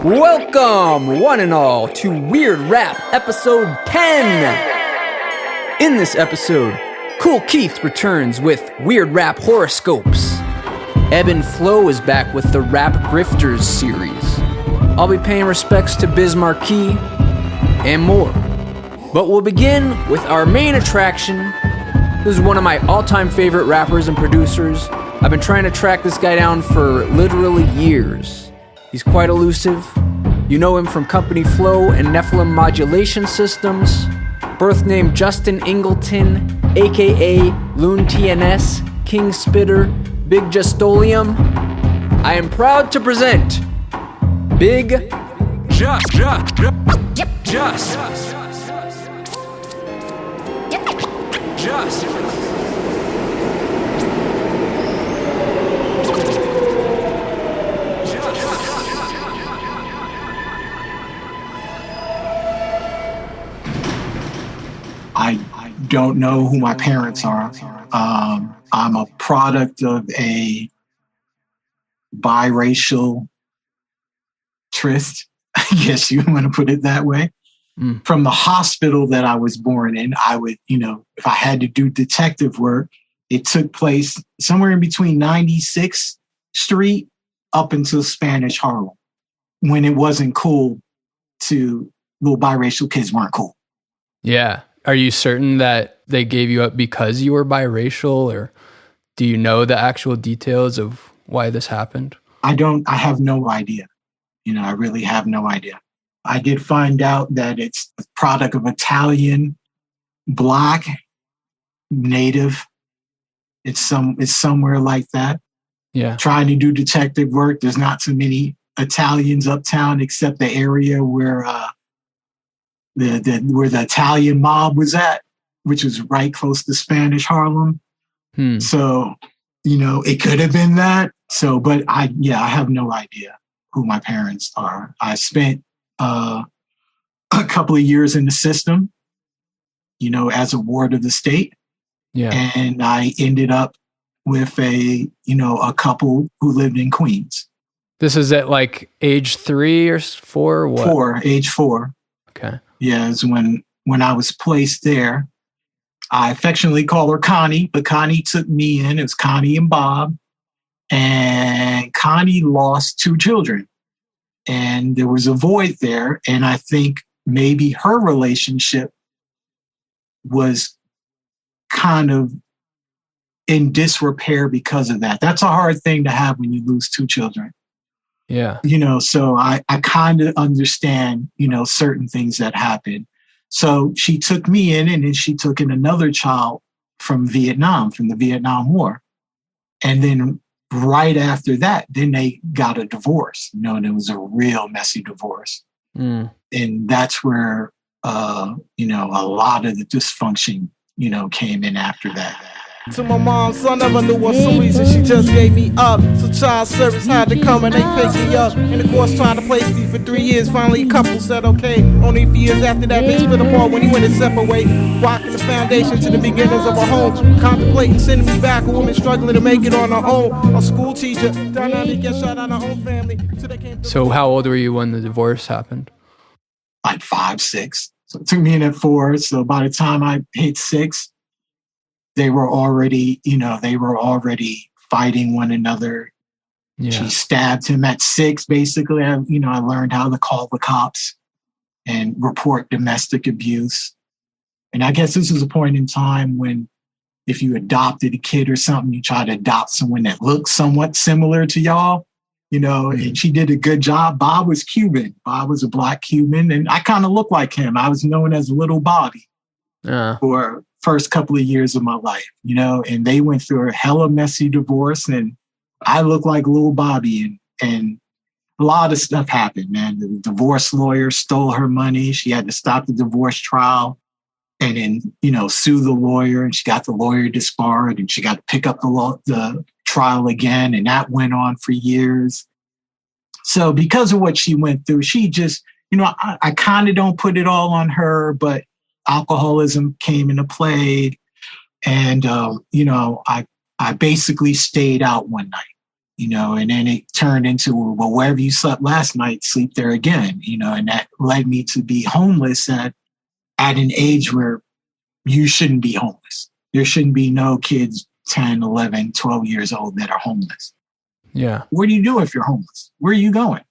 Welcome, one and all, to Weird Rap episode 10. In this episode, Kool Keith returns with Weird Rap Horoscopes. Eb&Flow is back with the Rap Grifters series. I'll be paying respects to Biz Markie and more. But we'll begin with our main attraction. This is one of my all-time favorite rappers and producers. I've been trying to track this guy down for literally years. He's quite elusive. You know him from Company Flow and Nephilim Modulation Systems. Birth name Justin Ingleton, aka Loon TNS, King Spitter, Bigg Jus. I am proud to present Bigg Jus. I don't know who my parents are. I'm a product of a biracial tryst, I guess you want to put it that way. From the hospital that I was born in, I would, if I had to do detective work, it took place somewhere in between 96th Street up until Spanish Harlem, when it wasn't cool to, little biracial kids weren't cool. Yeah. Are you certain that they gave you up because you were biracial, or do you know the actual details of why this happened? I have no idea. I really have no idea. I did find out that it's a product of Italian, Black, Native. It's somewhere like that. Yeah. Trying to do detective work. There's not so many Italians uptown except the area where where the Italian mob was at, which was right close to Spanish Harlem. So, it could have been that. So, but I have no idea who my parents are. I spent a couple of years in the system, as a ward of the state. Yeah. And I ended up with a couple who lived in Queens. This is at like age 3 or 4 or what? Age 4. Okay. Yeah, it's when I was placed there. I affectionately call her Connie, but Connie took me in. It was Connie and Bob. And Connie lost 2 children. And there was a void there. And I think maybe her relationship was kind of in disrepair because of that. That's a hard thing to have when you lose 2 children. Yeah. So I kind of understand, certain things that happen. So she took me in, and then she took in another child from Vietnam, from the Vietnam War. And then right after that, then they got a divorce, and it was a real messy divorce. And that's where, a lot of the dysfunction, came in after that. To my mom, son never knew what some reason she just gave me up. So child service had to come and they picked me up. And of course tried to place me for 3 years. Finally a couple said okay. Only a few years after that they split apart when he went his separate way. Rocking the foundation to the beginnings of a home. Contemplating sending me back, a woman struggling to make it on her own. A school teacher, down out to get shot out of her own family. So how old were you when the divorce happened? Like 5, 6. So it took me in at 4. So by the time I hit 6, they were already fighting one another. Yeah. She stabbed him at 6, basically. I learned how to call the cops and report domestic abuse. And I guess this was a point in time when if you adopted a kid or something, you try to adopt someone that looked somewhat similar to y'all, and she did a good job. Bob was Cuban. Bob was a Black Cuban, and I kind of looked like him. I was known as Little Bobby for first couple of years of my life, and they went through a hella messy divorce, and I look like Little Bobby, and a lot of stuff happened, man. The divorce lawyer stole her money. She had to stop the divorce trial and then, sue the lawyer, and she got the lawyer disbarred, and she got to pick up the trial again, and that went on for years. So because of what she went through, she just, I kind of don't put it all on her, but alcoholism came into play. And, I basically stayed out one night. And then it turned into, well, wherever you slept last night, sleep there again, and that led me to be homeless at an age where you shouldn't be homeless. There shouldn't be no kids 10, 11, 12 years old that are homeless. Yeah. What do you do if you're homeless? Where are you going?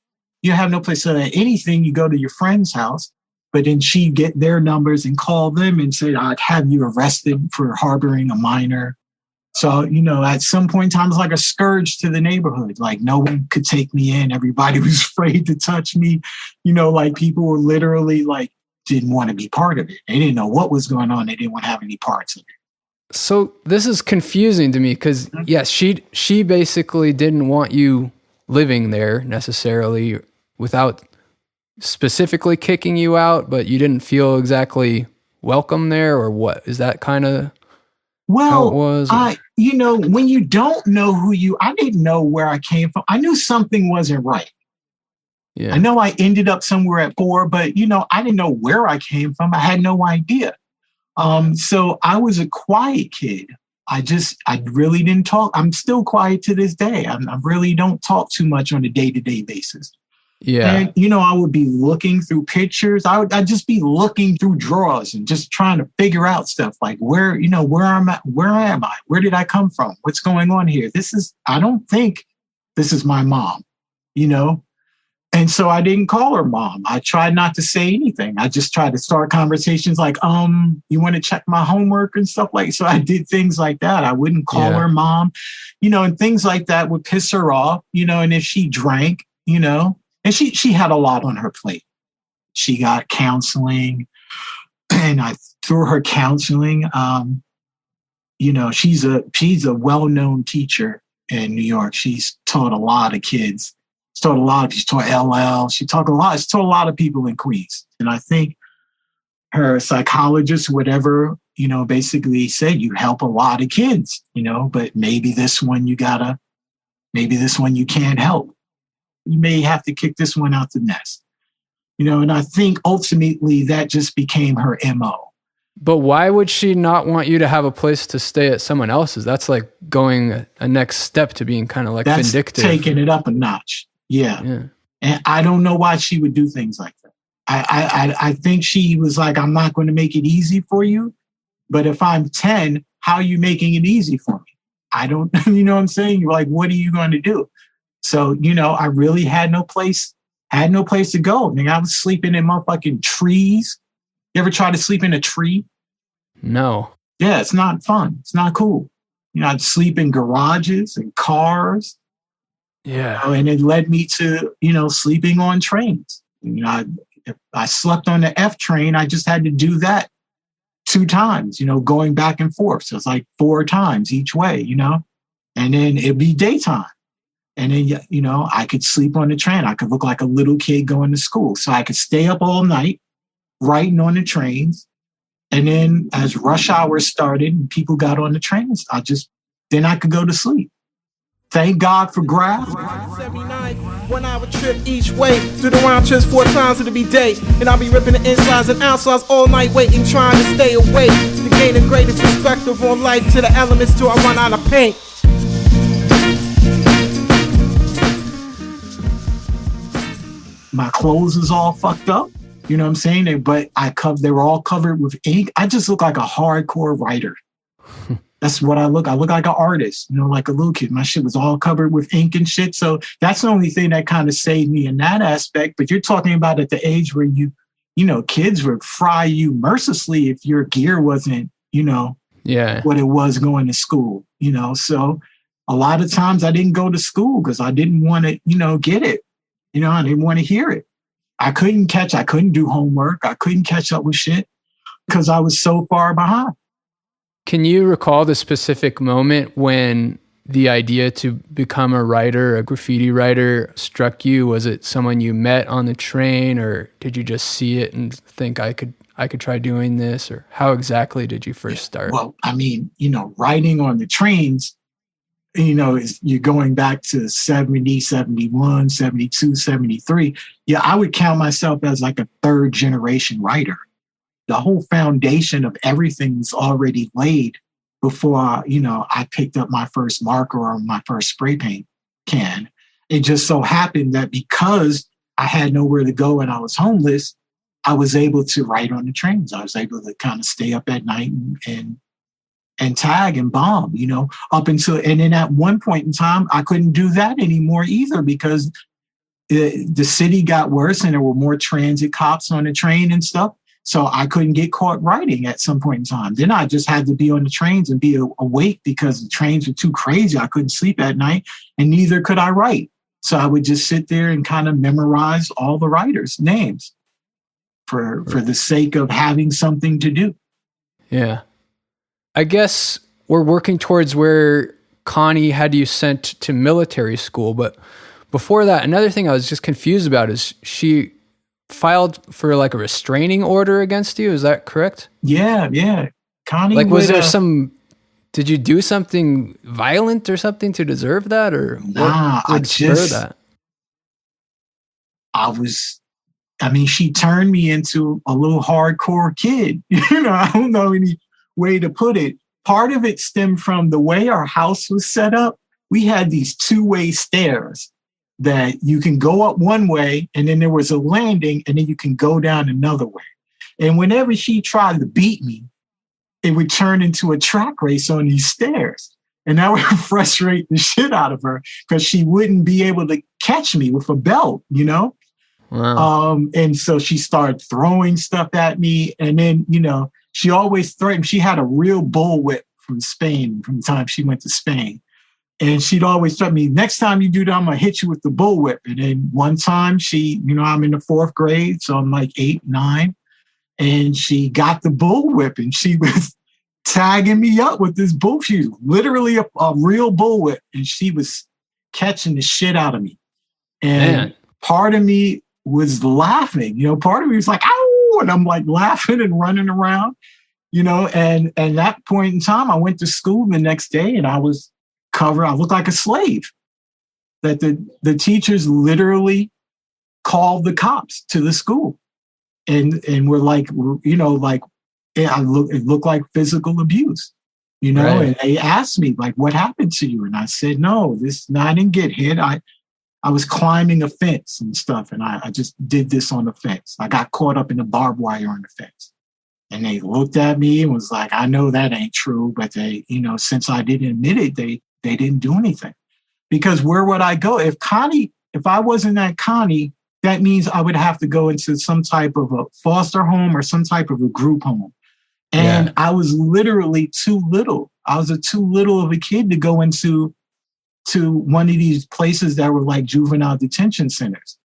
You have no place to anything. You go to your friend's house, but then she get their numbers and call them and say, I'd have you arrested for harboring a minor. So, at some point in time, it's like a scourge to the neighborhood. Like no one could take me in. Everybody was afraid to touch me. Like people were literally like, didn't want to be part of it. They didn't know what was going on. They didn't want to have any parts of it. So this is confusing to me because, yes, she basically didn't want you living there necessarily without specifically kicking you out, but you didn't feel exactly welcome there, or what? Is that kind of how it was? When you don't know I didn't know where I came from. I knew something wasn't right. Yeah. I know I ended up somewhere at 4, but I didn't know where I came from. I had no idea. So I was a quiet kid. I really didn't talk. I'm still quiet to this day. I really don't talk too much on a day-to-day basis. Yeah. And, I would be looking through pictures. I'd just be looking through drawers and just trying to figure out stuff like where am I? Where did I come from? What's going on here? I don't think this is my mom, And so I didn't call her mom. I tried not to say anything. I just tried to start conversations like, you want to check my homework and stuff like, so I did things like that. I wouldn't call her mom, and things like that would piss her off, and if she drank, and she had a lot on her plate. She got counseling and through her counseling, she's a well-known teacher in New York. She's taught a lot of kids. She taught LL. She taught a lot of people in Queens. And I think her psychologist, whatever, basically said, you help a lot of kids, but maybe this one you can't help. You may have to kick this one out the nest, and I think ultimately that just became her MO. But why would she not want you to have a place to stay at someone else's? That's like going a next step to being kind of like That's vindictive. Taking it up a notch. Yeah. And I don't know why she would do things like that. I think she was like, I'm not going to make it easy for you, but if I'm 10, how are you making it easy for me? I don't, you know what I'm saying? You're like, what are you going to do? So, I really had no place to go. I mean, I was sleeping in motherfucking trees. You ever try to sleep in a tree? No. Yeah, it's not fun. It's not cool. I'd sleep in garages and cars. Yeah. And it led me to, sleeping on trains. If I slept on the F train, I just had to do that 2 times, going back and forth. So it's like 4 times each way, and then it'd be daytime. And then, I could sleep on the train. I could look like a little kid going to school. So I could stay up all night writing on the trains. And then as rush hour started and people got on the trains, then I could go to sleep. Thank God for Graph. 79, 1 hour trip each way. Do the round trips 4 times, it'll be day. And I'll be ripping the insides and outsides all night waiting, trying to stay awake. To gain a greater perspective on life, to the elements till I run out of paint. My clothes is all fucked up. You know what I'm saying? But they were all covered with ink. I just look like a hardcore writer. That's what I look. I look like an artist, like a little kid. My shit was all covered with ink and shit. So that's the only thing that kind of saved me in that aspect. But you're talking about at the age where kids would fry you mercilessly if your gear wasn't, what it was going to school, So a lot of times I didn't go to school because I didn't want to, get it. I didn't want to hear it. I couldn't do homework. I couldn't catch up with shit because I was so far behind. Can you recall the specific moment when the idea to become a writer, a graffiti writer, struck you? Was it someone you met on the train, or did you just see it and think I could try doing this? Or how exactly did you first start? Well, I mean, writing on the trains, you're going back to 70, 71, 72, 73. Yeah, I would count myself as like a 3rd generation writer. The whole foundation of everything was already laid before, I picked up my first marker or my first spray paint. can. It just so happened that because I had nowhere to go and I was homeless, I was able to write on the trains. I was able to kind of stay up at night and tag and bomb, you know, up until, and then at one point in time, I couldn't do that anymore either because the city got worse and there were more transit cops on the train and stuff. So I couldn't get caught writing at some point in time. Then I just had to be on the trains and be awake because the trains were too crazy. I couldn't sleep at night and neither could I write. So I would just sit there and kind of memorize all the writers' names for the sake of having something to do. Yeah. I guess we're working towards where Connie had you sent to military school. But before that, another thing I was just confused about is she filed for like a restraining order against you. Is that correct? Yeah. Connie, like, was there did you do something violent or something to deserve that? Or what would spur that? She turned me into a little hardcore kid. You know, I don't know any way to put it. Part of it stemmed from the way our house was set up. We had these two-way stairs that you can go up one way and then there was a landing and then you can go down another way. And whenever she tried to beat me, it would turn into a track race on these stairs. And that would frustrate the shit out of her because she wouldn't be able to catch me with a belt, you know? Wow. And so she started throwing stuff at me. And then, you know, she always threatened. She had a real bullwhip from Spain from the time she went to Spain. And she'd always threaten me, next time you do that, I'm going to hit you with the bullwhip. And then one time I'm in the 4th grade, so I'm like 8, 9. And she got the bullwhip and she was tagging me up with this bull. She was literally a real bullwhip. And she was catching the shit out of me. And part of me was laughing, you know, part of me was like, ow, and I'm like laughing and running around, you know, and at that point in time, I went to school the next day and I was covered. I looked like a slave. That the teachers literally called the cops to the school and were like, you know, like, it looked like physical abuse, you know, right. And they asked me like, what happened to you? And I said, no, I didn't get hit. I was climbing a fence and stuff, and I just did this on the fence. I got caught up in the barbed wire on the fence. And they looked at me and was like, I know that ain't true, but they, you know, since I didn't admit it, they didn't do anything. Because where would I go? If I wasn't at Connie, that means I would have to go into some type of a foster home or some type of a group home. And I was literally too little. I was too little of a kid to go into one of these places that were like juvenile detention centers.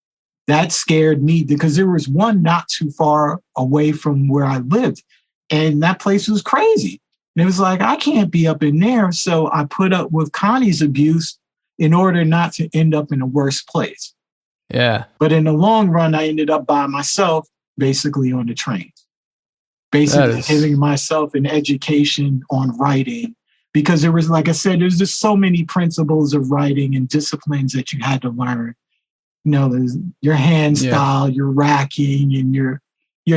That scared me because there was one not too far away from where I lived. And that place was crazy. And it was like, I can't be up in there. So I put up with Connie's abuse in order not to end up in a worse place. Yeah. But in the long run, I ended up by myself, basically on the train. Basically giving myself an education on writing. Because there was, like I said, there's just so many principles of writing and disciplines that you had to learn. You know, there's your hand style, your racking, and your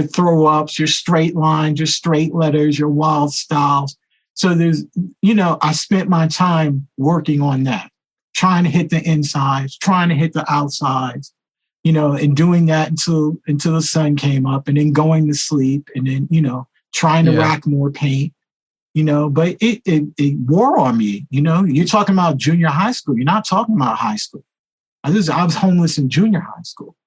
throw ups, your straight lines, your straight letters, your wild styles. So there's, you know, I spent my time working on that, trying to hit the insides, trying to hit the outsides, you know, and doing that until the sun came up, and then going to sleep, and then, you know, trying to rack more paint. You know, but it wore on me. You know, you're talking about junior high school. You're not talking about high school. I was homeless in junior high school.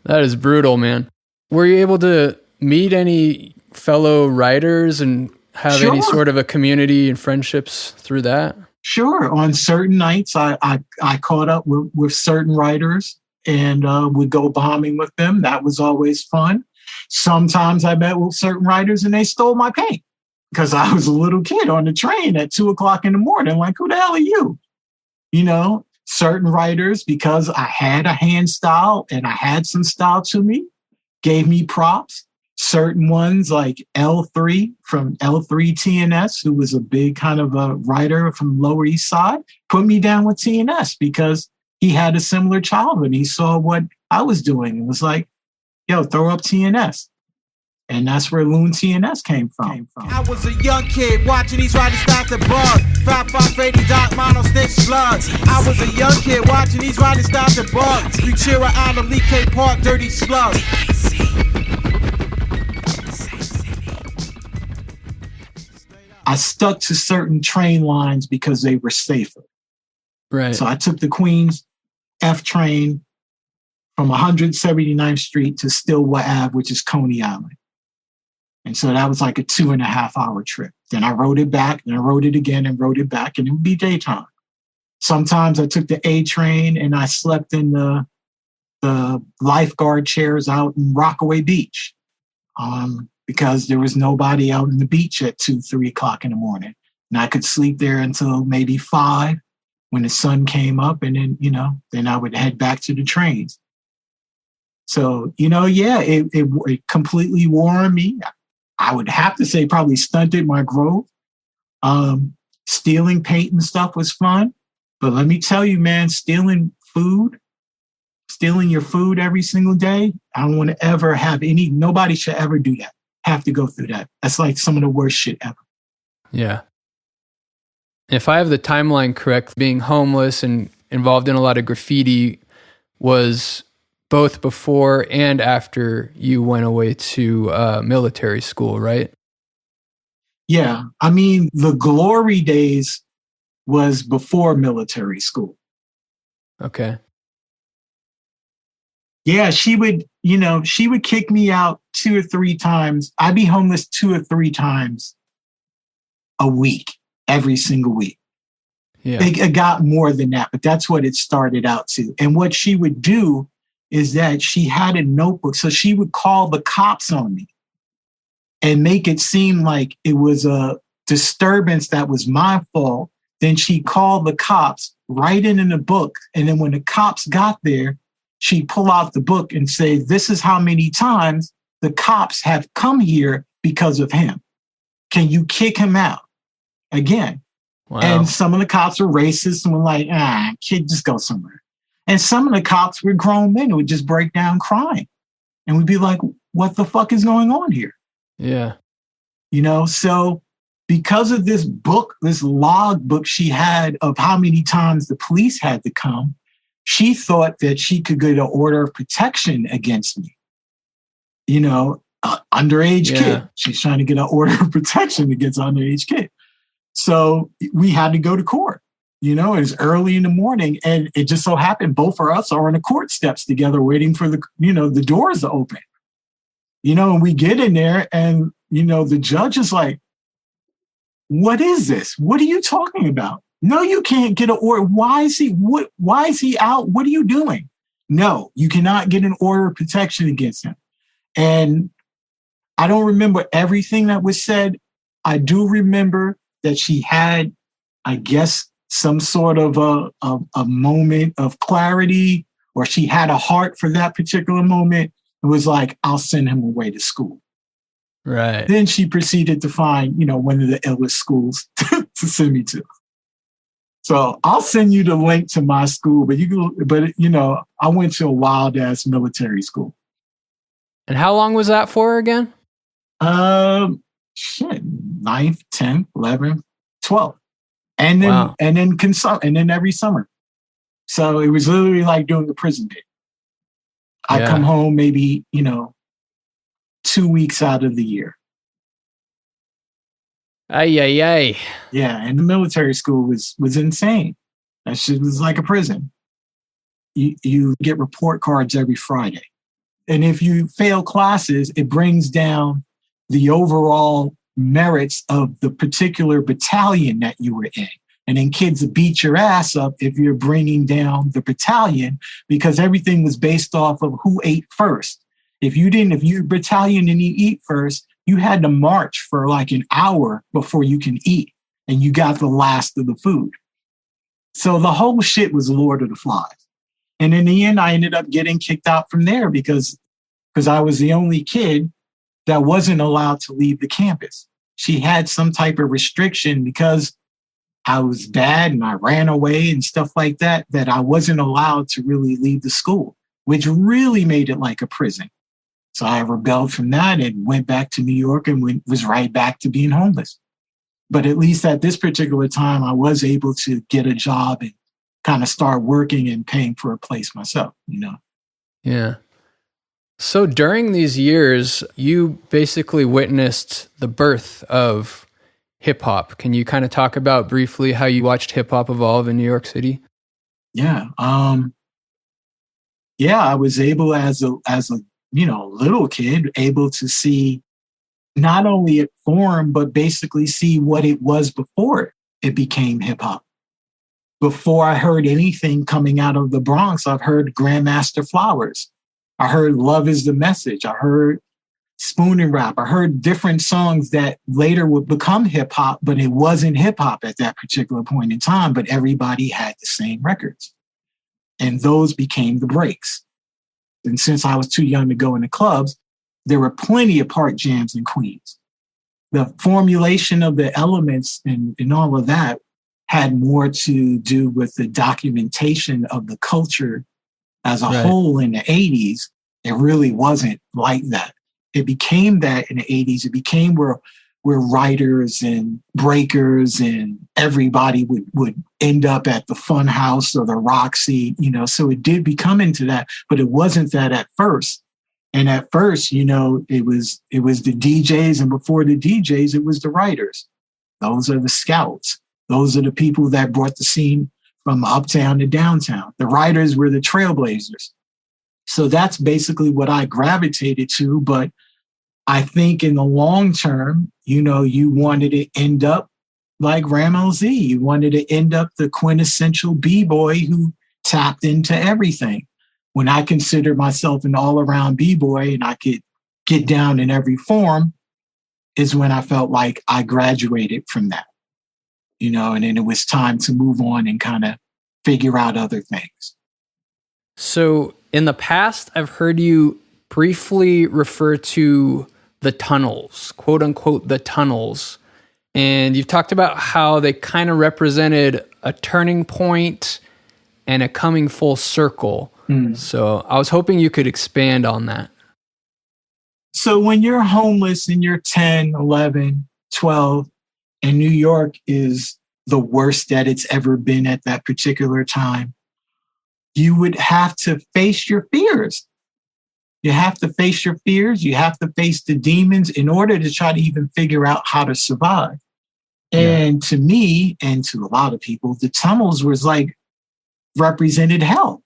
That is brutal, man. Were you able to meet any fellow writers and have any sort of a community and friendships through that? Sure. On certain nights, I caught up with certain writers and would go bombing with them. That was always fun. Sometimes I met with certain writers and they stole my paint. Because I was a little kid on the train at 2:00 in the morning, like, who the hell are you? You know, certain writers, because I had a hand style and I had some style to me, gave me props. Certain ones like L3 from L3 TNS, who was a big kind of a writer from Lower East Side, put me down with TNS because he had a similar childhood. He saw what I was doing and was like, yo, throw up TNS. And that's where Loon TNS came from. I was a young kid watching these riders start to bug. 5580 dot mono stitch slugs. I was a young kid watching these riders start to bug. Futura out of Lee K Park, dirty slug. I stuck to certain train lines because they were safer. Right. So I took the Queens F train from 179th Street to Stillwell Ave, which is Coney Island. And so that was like a 2.5 hour trip. Then I rode it back, and I rode it again and rode it back, and it would be daytime. Sometimes I took the A train and I slept in the lifeguard chairs out in Rockaway Beach because there was nobody out on the beach at 2, 3 o'clock in the morning. And I could sleep there until maybe 5 when the sun came up, and then, then I would head back to the trains. So, it completely wore on me. I would have to say probably stunted my growth. Stealing paint and stuff was fun. But let me tell you, man, stealing your food every single day, I don't want to ever have nobody should ever do that. Have to go through that. That's like some of the worst shit ever. Yeah. If I have the timeline correct, being homeless and involved in a lot of graffiti was both before and after you went away to military school, right? Yeah. I mean, the glory days was before military school. Okay. Yeah, she would kick me out 2 or 3 times. I'd be homeless 2 or 3 times a week, every single week. Yeah. It got more than that, but that's what it started out to. And what she would do is that she had a notebook. So she would call the cops on me and make it seem like it was a disturbance that was my fault. Then she'd call the cops, write it in a book. And then when the cops got there, she'd pull out the book and say, this is how many times the cops have come here because of him. Can you kick him out? Again. Wow. And some of the cops were racist and were like, kid, just go somewhere. And some of the cops were grown men who would just break down crying. And we'd be like, what the fuck is going on here? Yeah. So because of this book, this log book she had of how many times the police had to come, she thought that she could get an order of protection against me. Underage kid. She's trying to get an order of protection against an underage kid. So we had to go to court. It was early in the morning, and it just so happened both of us are on the court steps together waiting for the doors to open. And we get in there, and, the judge is like, what is this? What are you talking about? No, you can't get an order. Why is he out? What are you doing? No, you cannot get an order of protection against him. And I don't remember everything that was said. I do remember that she had, I guess, some sort of a moment of clarity, or she had a heart for that particular moment. It was like, I'll send him away to school. Right. Then she proceeded to find, one of the illest schools to send me to. So I'll send you the link to my school, but I went to a wild ass military school. And how long was that for again? 9th, 10th, 11th, 12th. And then, and then every summer. So it was literally like doing the prison bit. I come home maybe, 2 weeks out of the year. Ay. Yeah, and the military school was insane. That shit was like a prison. You get report cards every Friday. And if you fail classes, it brings down the overall merits of the particular battalion that you were in. And then kids would beat your ass up if you're bringing down the battalion, because everything was based off of who ate first. If your battalion didn't eat first, you had to march for like an hour before you can eat, and you got the last of the food. So the whole shit was Lord of the Flies. And in the end, I ended up getting kicked out from there because I was the only kid that wasn't allowed to leave the campus. She had some type of restriction because I was bad and I ran away and stuff like that I wasn't allowed to really leave the school, which really made it like a prison. So I rebelled from that and went back to New York and was right back to being homeless. But at least at this particular time, I was able to get a job and kind of start working and paying for a place myself, you know? Yeah. So during these years, you basically witnessed the birth of hip hop. Can you kind of talk about briefly how you watched hip hop evolve in New York City? Yeah. I was able as a little kid, able to see not only it form, but basically see what it was before it became hip hop. Before I heard anything coming out of the Bronx, I've heard Grandmaster Flowers. I heard Love is the Message. I heard Spoon and Rap. I heard different songs that later would become hip hop, but it wasn't hip hop at that particular point in time, but everybody had the same records. And those became the breaks. And since I was too young to go into clubs, there were plenty of park jams in Queens. The formulation of the elements and all of that had more to do with the documentation of the culture as a whole in the 80s. It really wasn't like that. It became that in the 80s. It became where writers and breakers and everybody would end up at the Fun House or the Roxy, you know, so it did become into that, but it wasn't that at first. And at first, you know, it was the DJs, and before the DJs, it was the writers. Those are the scouts. Those are the people that brought the scene from uptown to downtown. The writers were the trailblazers. So that's basically what I gravitated to. But I think in the long term, you know, you wanted to end up like Ram LZ. You wanted to end up the quintessential B-boy who tapped into everything. When I considered myself an all-around B-boy and I could get down in every form, is when I felt like I graduated from that, you know, and then it was time to move on and kind of figure out other things. So in the past, I've heard you briefly refer to the tunnels, quote unquote, the tunnels. And you've talked about how they kind of represented a turning point and a coming full circle. So I was hoping you could expand on that. So when you're homeless and you're 10, 11, 12, and New York is the worst that it's ever been at that particular time, you would have to face your fears. You have to face your fears. You have to face the demons in order to try to even figure out how to survive. And to me, and to a lot of people, the tunnels was like represented hell.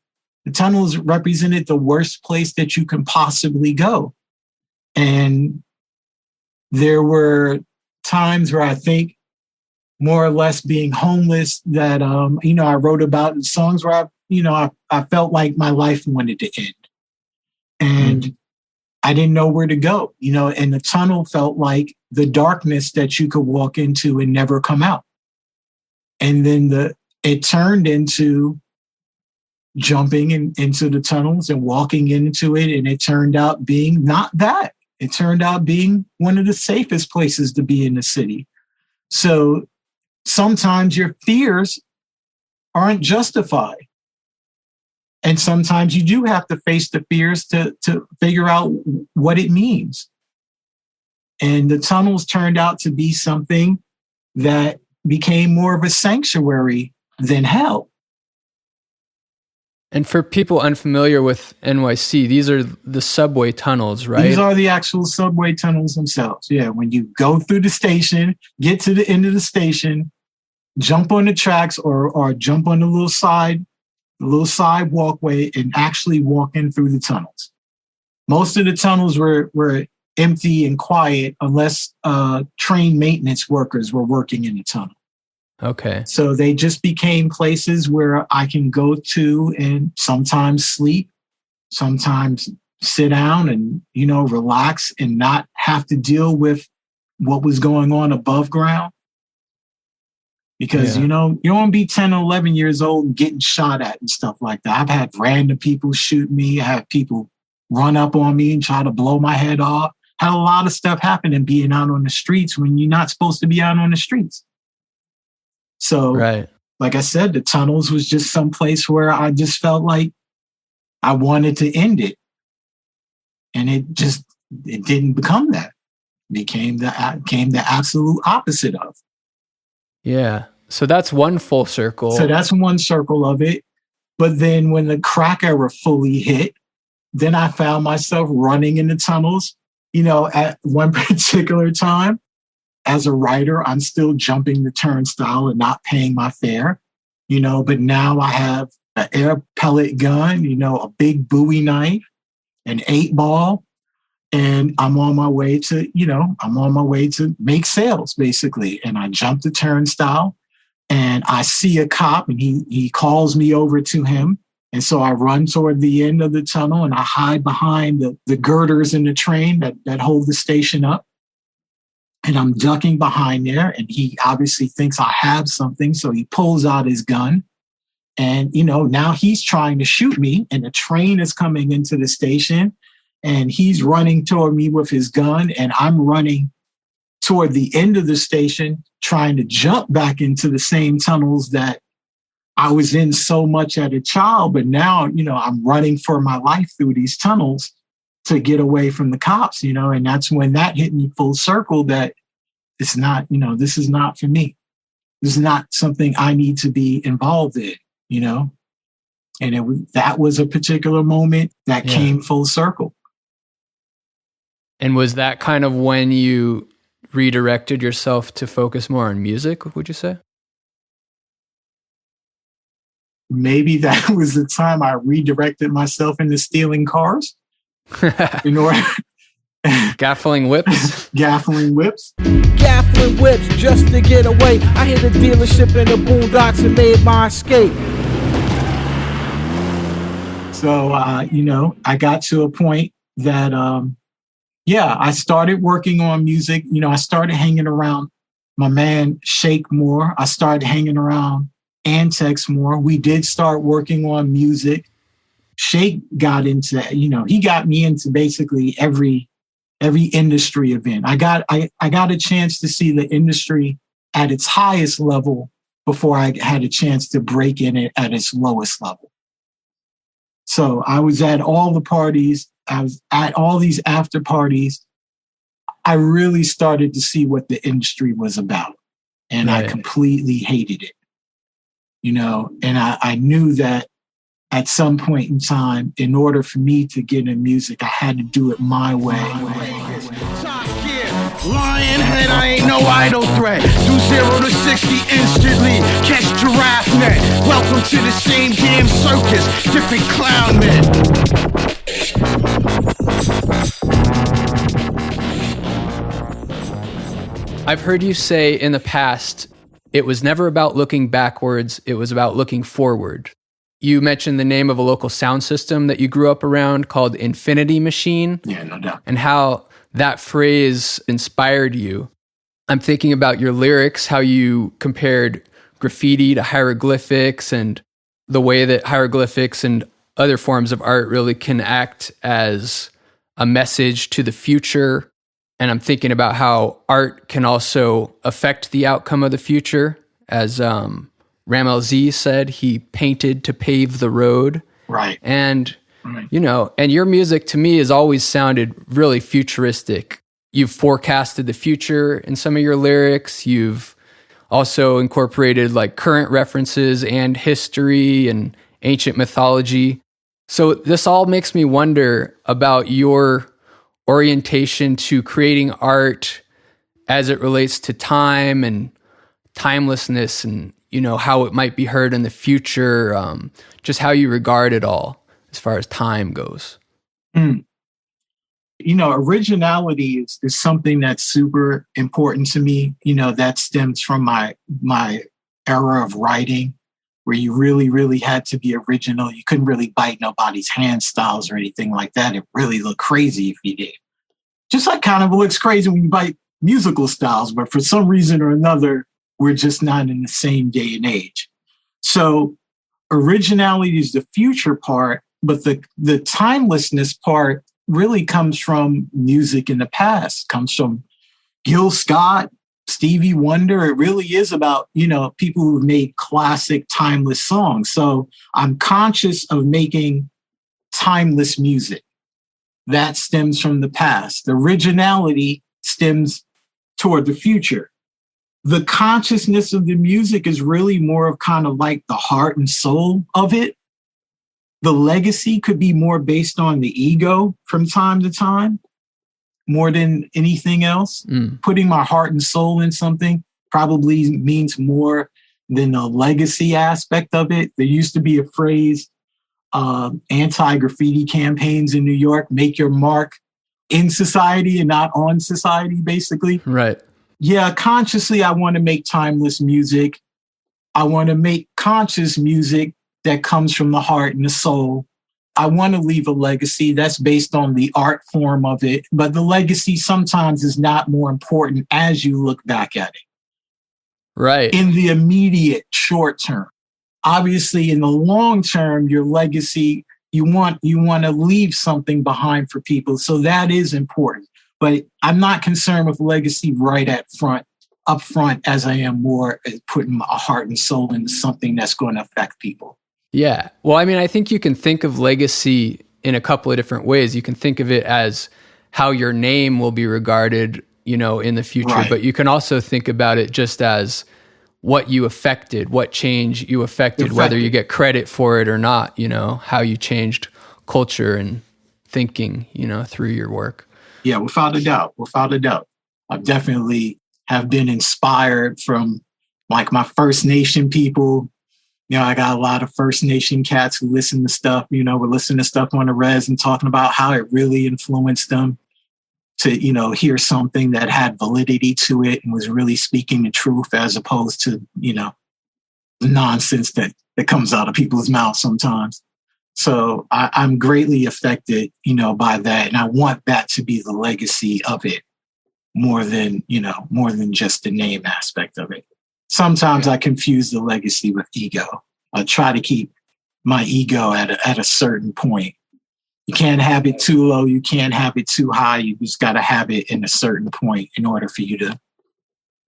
The tunnels represented the worst place that you can possibly go. And there were times where I think more or less being homeless that, I wrote about in songs where I felt like my life wanted to end. And I didn't know where to go, and the tunnel felt like the darkness that you could walk into and never come out. And then it turned into jumping into the tunnels and walking into it. And it turned out being not that. It turned out being one of the safest places to be in the city. So sometimes your fears aren't justified. And sometimes you do have to face the fears to figure out what it means. And the tunnels turned out to be something that became more of a sanctuary than hell. And for people unfamiliar with NYC, these are the subway tunnels, right? These are the actual subway tunnels themselves. Yeah, when you go through the station, get to the end of the station, jump on the tracks or jump on the little side walkway and actually walk in through the tunnels. Most of the tunnels were empty and quiet unless train maintenance workers were working in the tunnel. Okay. So they just became places where I can go to and sometimes sleep, sometimes sit down and, relax and not have to deal with what was going on above ground. Because, you don't want to be 10 or 11 years old and getting shot at and stuff like that. I've had random people shoot me. I had people run up on me and try to blow my head off. Had a lot of stuff happen in being out on the streets when you're not supposed to be out on the streets. So, like I said, the tunnels was just some place where I just felt like I wanted to end it. And And it didn't become that. It became the absolute opposite of. Yeah. So that's one full circle. So that's one circle of it. But then when the crack era fully hit, then I found myself running in the tunnels. At one particular time, as a writer, I'm still jumping the turnstile and not paying my fare, but now I have an air pellet gun, a big Bowie knife, an 8-ball, and I'm on my way to make sales, basically. And I jump the turnstile and I see a cop and he calls me over to him. And so I run toward the end of the tunnel and I hide behind the girders in the train that hold the station up. And I'm ducking behind there. And he obviously thinks I have something. So he pulls out his gun. And, now he's trying to shoot me. And the train is coming into the station. And he's running toward me with his gun. And I'm running toward the end of the station, trying to jump back into the same tunnels that I was in so much as a child, but now, I'm running for my life through these tunnels to get away from the cops, and that's when that hit me full circle that it's not, this is not for me. This is not something I need to be involved in, and that was a particular moment that came full circle. And was that kind of when you redirected yourself to focus more on music, would you say? Maybe that was the time I redirected myself into stealing cars. In order Gaffling whips. Gaffling whips. Gaffling whips just to get away. I hit a dealership in the boondocks and made my escape. So, I got to a point that, I started working on music. I started hanging around my man Shake more. I started hanging around Antex more. We did start working on music. Shake got into, he got me into basically every industry event. I got a chance to see the industry at its highest level before I had a chance to break in it at its lowest level. So I was at all the parties. I was at all these after parties. I really started to see what the industry was about. And I completely hated it. And I knew that at some point in time, in order for me to get in music, I had to do it my way. Lionhead, I ain't no idle threat. Do 0 to 60 instantly. Catch giraffe net. Welcome to the same damn circus. Different clown men. I've heard you say in the past, it was never about looking backwards, it was about looking forward. You mentioned the name of a local sound system that you grew up around called Infinity Machine. Yeah, no doubt. And how that phrase inspired you. I'm thinking about your lyrics, how you compared graffiti to hieroglyphics and the way that hieroglyphics and other forms of art really can act as a message to the future. And I'm thinking about how art can also affect the outcome of the future. As Ramel Z said, he painted to pave the road. Right. And, and your music to me has always sounded really futuristic. You've forecasted the future in some of your lyrics. You've also incorporated like current references and history and ancient mythology. So this all makes me wonder about your orientation to creating art as it relates to time and timelessness and, how it might be heard in the future, just how you regard it all as far as time goes. Originality is something that's super important to me. That stems from my era of writing where you really, really had to be original. You couldn't really bite nobody's hand styles or anything like that. It really looked crazy if you did. Just like kind of looks crazy when you bite musical styles, but for some reason or another, we're just not in the same day and age. So originality is the future part, but the timelessness part really comes from music in the past, comes from Gil Scott, Stevie Wonder. It really is about, people who've made classic timeless songs. So I'm conscious of making timeless music. that stems from the past. The originality stems toward the future. The consciousness of the music is really more of kind of like the heart and soul of it. The legacy could be more based on the ego from time to time, more than anything else. Putting my heart and soul in something probably means more than the legacy aspect of it. There used to be a phrase, anti-graffiti campaigns in New York, make your mark in society and not on society, basically. Right. Yeah, consciously, I want to make timeless music. I want to make conscious music that comes from the heart and the soul. I want to leave a legacy that's based on the art form of it, but the legacy sometimes is not more important as you look back at it. Right. In the immediate short term. Obviously, in the long term, your legacy, you want to leave something behind for people. So that is important. But I'm not concerned with legacy right up front, as I am more putting my heart and soul into something that's going to affect people. Yeah. Well, I mean, I think you can think of legacy in a couple of different ways. You can think of it as how your name will be regarded, in the future, right. But you can also think about it just as what you affected, what change you affected, whether you get credit for it or not, how you changed culture and thinking, through your work. Yeah, without a doubt. I definitely have been inspired from like my First Nation people. I got a lot of First Nation cats who listen to stuff, we're listening to stuff on the res and talking about how it really influenced them to, hear something that had validity to it and was really speaking the truth as opposed to, the nonsense that comes out of people's mouths sometimes. So I'm greatly affected, by that. And I want that to be the legacy of it more than just the name aspect of it. Sometimes I confuse the legacy with ego. I try to keep my ego at a certain point. You can't have it too low. You can't have it too high. You just got to have it in a certain point in order for you to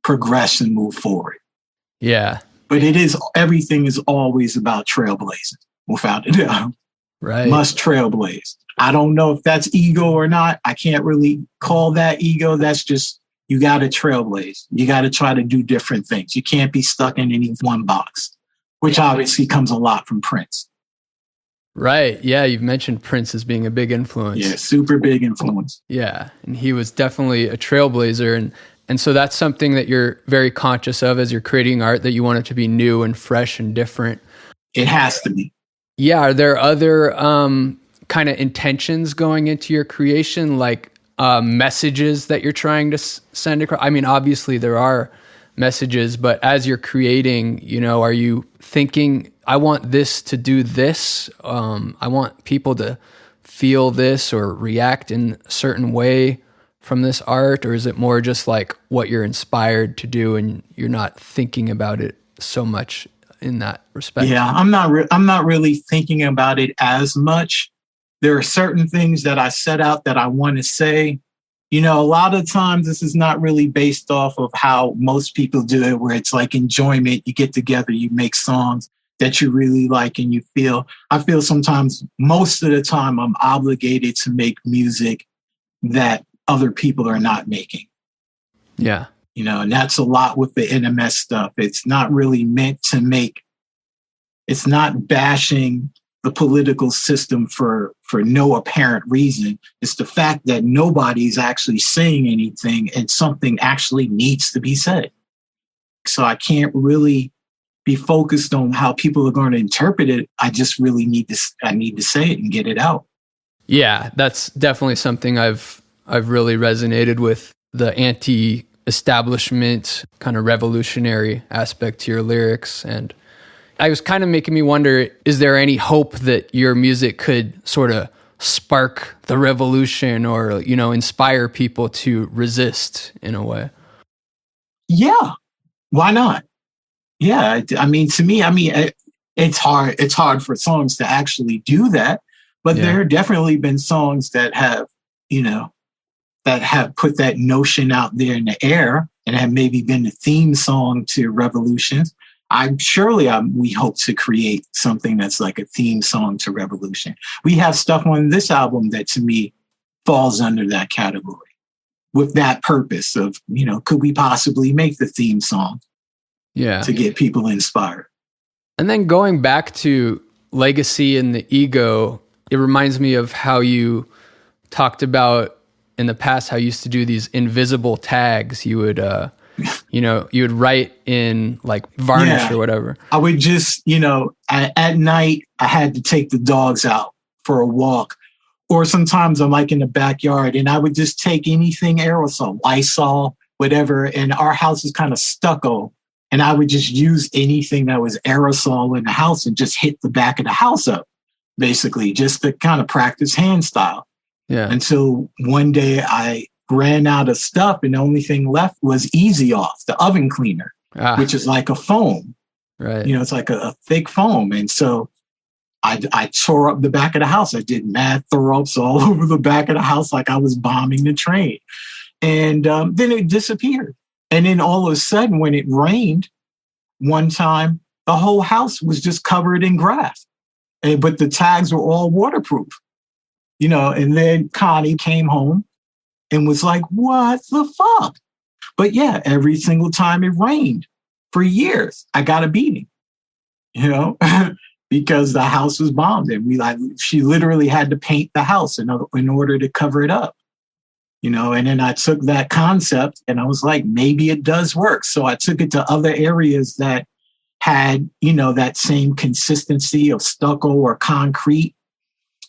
progress and move forward. Yeah. But everything is always about trailblazing. Without a doubt. Right. Must trailblaze. I don't know if that's ego or not. I can't really call that ego. That's just, you got to trailblaze. You got to try to do different things. You can't be stuck in any one box, which obviously comes a lot from Prince. Right. Yeah. You've mentioned Prince as being a big influence. Yeah. Super big influence. Yeah. And he was definitely a trailblazer. And so that's something that you're very conscious of as you're creating art, that you want it to be new and fresh and different. It has to be. Yeah. Are there other kind of intentions going into your creation, like messages that you're trying to send across? I mean, obviously there are messages, but as you're creating, are you thinking, I want this to do this? I want people to feel this or react in a certain way from this art? Or is it more just like what you're inspired to do and you're not thinking about it so much in that respect? Yeah, I'm not really thinking about it as much. There are certain things that I set out that I want to say. A lot of times this is not really based off of how most people do it, where it's like enjoyment. You get together, you make songs that you really like and I feel sometimes, most of the time, I'm obligated to make music that other people are not making. Yeah. And that's a lot with the NMS stuff. It's not really meant to it's not bashing the political system for no apparent reason. It's the fact that nobody's actually saying anything and something actually needs to be said. So I can't really be focused on how people are going to interpret it. I just really need to say it and get it out. Yeah, that's definitely something I've really resonated with, the anti-establishment kind of revolutionary aspect to your lyrics. And I was kind of making me wonder, is there any hope that your music could sort of spark the revolution or, inspire people to resist in a way? Yeah. Why not? Yeah. I mean, to me, it's hard for songs to actually do that, but there have definitely been songs that have, that have put that notion out there in the air and have maybe been the theme song to revolutions. We hope to create something that's like a theme song to revolution. We have stuff on this album that to me falls under that category with that purpose of, could we possibly make the theme song to get people inspired? And then going back to legacy and the ego, it reminds me of how you talked about in the past how you used to do these invisible tags. You would, you would write in like varnish or whatever. I would just, at night, I had to take the dogs out for a walk. Or sometimes I'm like in the backyard and I would just take anything aerosol, Lysol, whatever. And our house is kind of stucco. And I would just use anything that was aerosol in the house and just hit the back of the house up, basically, just to kind of practice hand style. Yeah. Until one day I ran out of stuff and the only thing left was Easy Off, the oven cleaner, which is like a foam. Right. It's like a thick foam. And so I tore up the back of the house. I did mad throw-ups all over the back of the house like I was bombing the train. And then it disappeared. And then all of a sudden, when it rained one time, the whole house was just covered in grass. But the tags were all waterproof. And then Connie came home and was like, what the fuck? But yeah, every single time it rained for years, I got a beating, because the house was bombed. And she literally had to paint the house in order to cover it up, and then I took that concept and I was like, maybe it does work. So I took it to other areas that had, that same consistency of stucco or concrete.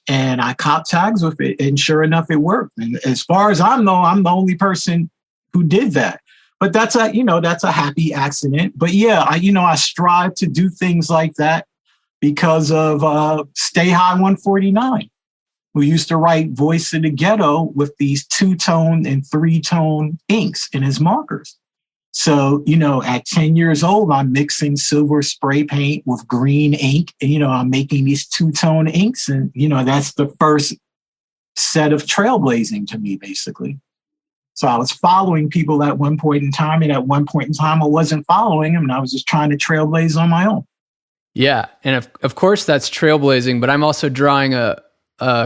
And I copped tags with it. And sure enough, it worked. And as far as I know, I'm the only person who did that. But that's a happy accident. But yeah, I strive to do things like that because of Stay High 149, who used to write Voice of the Ghetto with these 2-tone and 3-tone inks in his markers. So, at 10 years old, I'm mixing silver spray paint with green ink. And, I'm making these 2-tone inks. And, that's the first set of trailblazing to me, basically. So I was following people at one point in time. And at one point in time, I wasn't following them. And I was just trying to trailblaze on my own. Yeah. And of course, that's trailblazing. But I'm also drawing a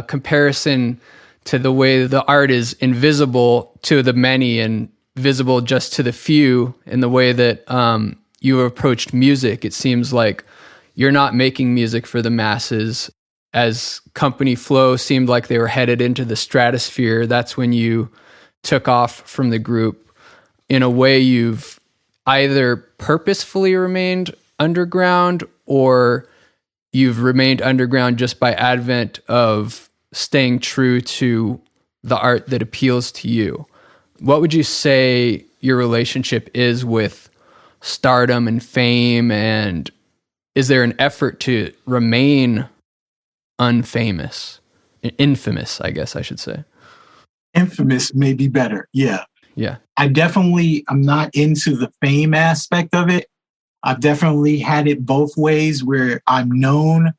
comparison to the way the art is invisible to the many and visible just to the few in the way that you approached music. It seems like you're not making music for the masses. As Company Flow seemed like they were headed into the stratosphere, that's when you took off from the group. In a way, you've either purposefully remained underground or you've remained underground just by advent of staying true to the art that appeals to you. What would you say your relationship is with stardom and fame? And is there an effort to remain unfamous? Infamous, I guess I should say. Infamous may be better. Yeah. Yeah. I'm not into the fame aspect of it. I've definitely had it both ways where I'm known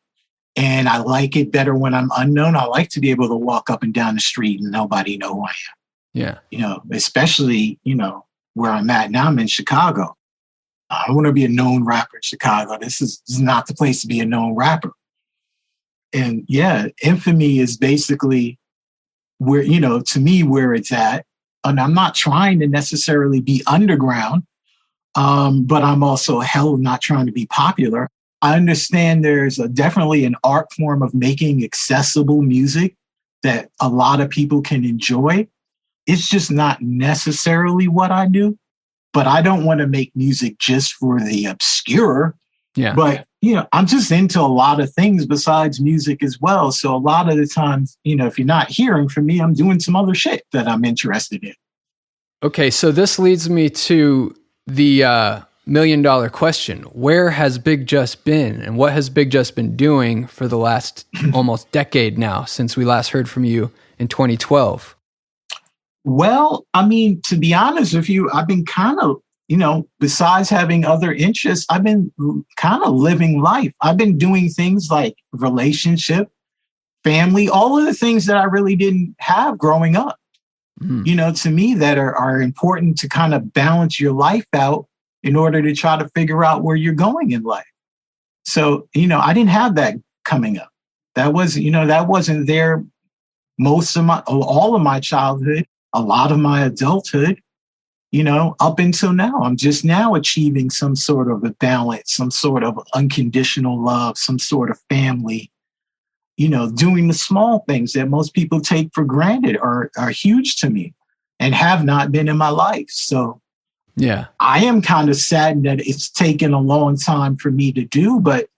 and I like it better when I'm unknown. I like to be able to walk up and down the street and nobody know who I am. Yeah. Especially, where I'm at now. I'm in Chicago. I don't want to be a known rapper in Chicago. This is not the place to be a known rapper. And yeah, infamy is basically where, to me, where it's at. And I'm not trying to necessarily be underground, but I'm also not trying to be popular. I understand there's definitely an art form of making accessible music that a lot of people can enjoy. It's just not necessarily what I do, but I don't want to make music just for the obscure. Yeah. But, I'm just into a lot of things besides music as well. So a lot of the times, if you're not hearing from me, I'm doing some other shit that I'm interested in. Okay. So this leads me to the $1 million question. Where has Bigg Jus been and what has Bigg Jus been doing for the last almost decade now since we last heard from you in 2012? Well, to be honest with you, I've been kind of, besides having other interests, I've been kind of living life. I've been doing things like relationship, family, all of the things that I really didn't have growing up, to me that are important to kind of balance your life out in order to try to figure out where you're going in life. So, I didn't have that coming up. That wasn't there all of my childhood, a lot of my adulthood, up until now. I'm just now achieving some sort of a balance, some sort of unconditional love, some sort of family, doing the small things that most people take for granted are huge to me and have not been in my life. So yeah, I am kind of saddened that it's taken a long time for me to do, but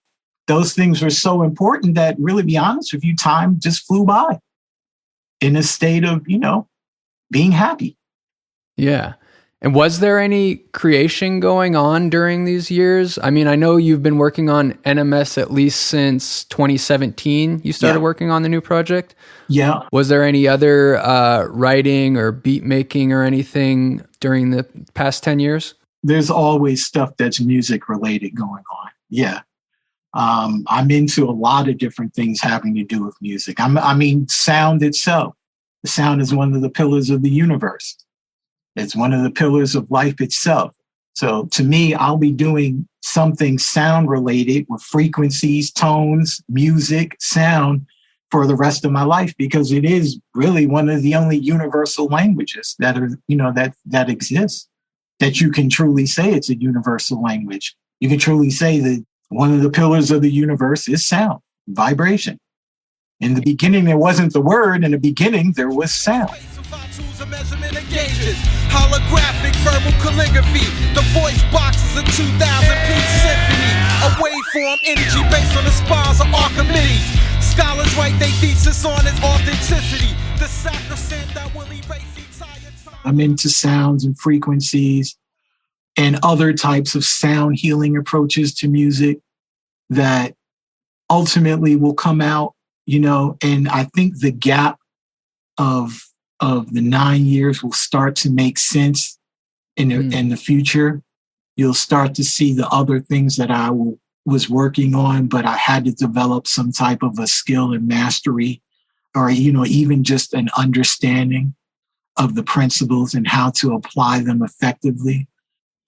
those things were so important that, really be honest with you, time just flew by in a state of, being happy. Yeah. And was there any creation going on during these years? I mean, I know you've been working on NMS at least since 2017. You started working on the new project? Yeah. Was there any other writing or beat making or anything during the past 10 years? There's always stuff that's music related going on. Yeah. I'm into a lot of different things having to do with music. Sound itself. The sound is one of the pillars of the universe. It's one of the pillars of life itself. So to me, I'll be doing something sound related with frequencies, tones, music, sound for the rest of my life, because it is really one of the only universal languages that are, that exists, that you can truly say it's a universal language. You can truly say that one of the pillars of the universe is sound, vibration. In the beginning, there wasn't the word. In the beginning, there was sound. Holographic verbal calligraphy. The voice box is a 2000-piece symphony. A waveform energy based on the spires of Archimedes. Scholars write their thesis on its authenticity. The sacrosanct that will erase entire time. I'm into sounds and frequencies and other types of sound healing approaches to music that ultimately will come out, and I think the gap of the 9 years will start to make sense in the future. You'll start to see the other things that I was working on, but I had to develop some type of a skill and mastery, or, even just an understanding of the principles and how to apply them effectively.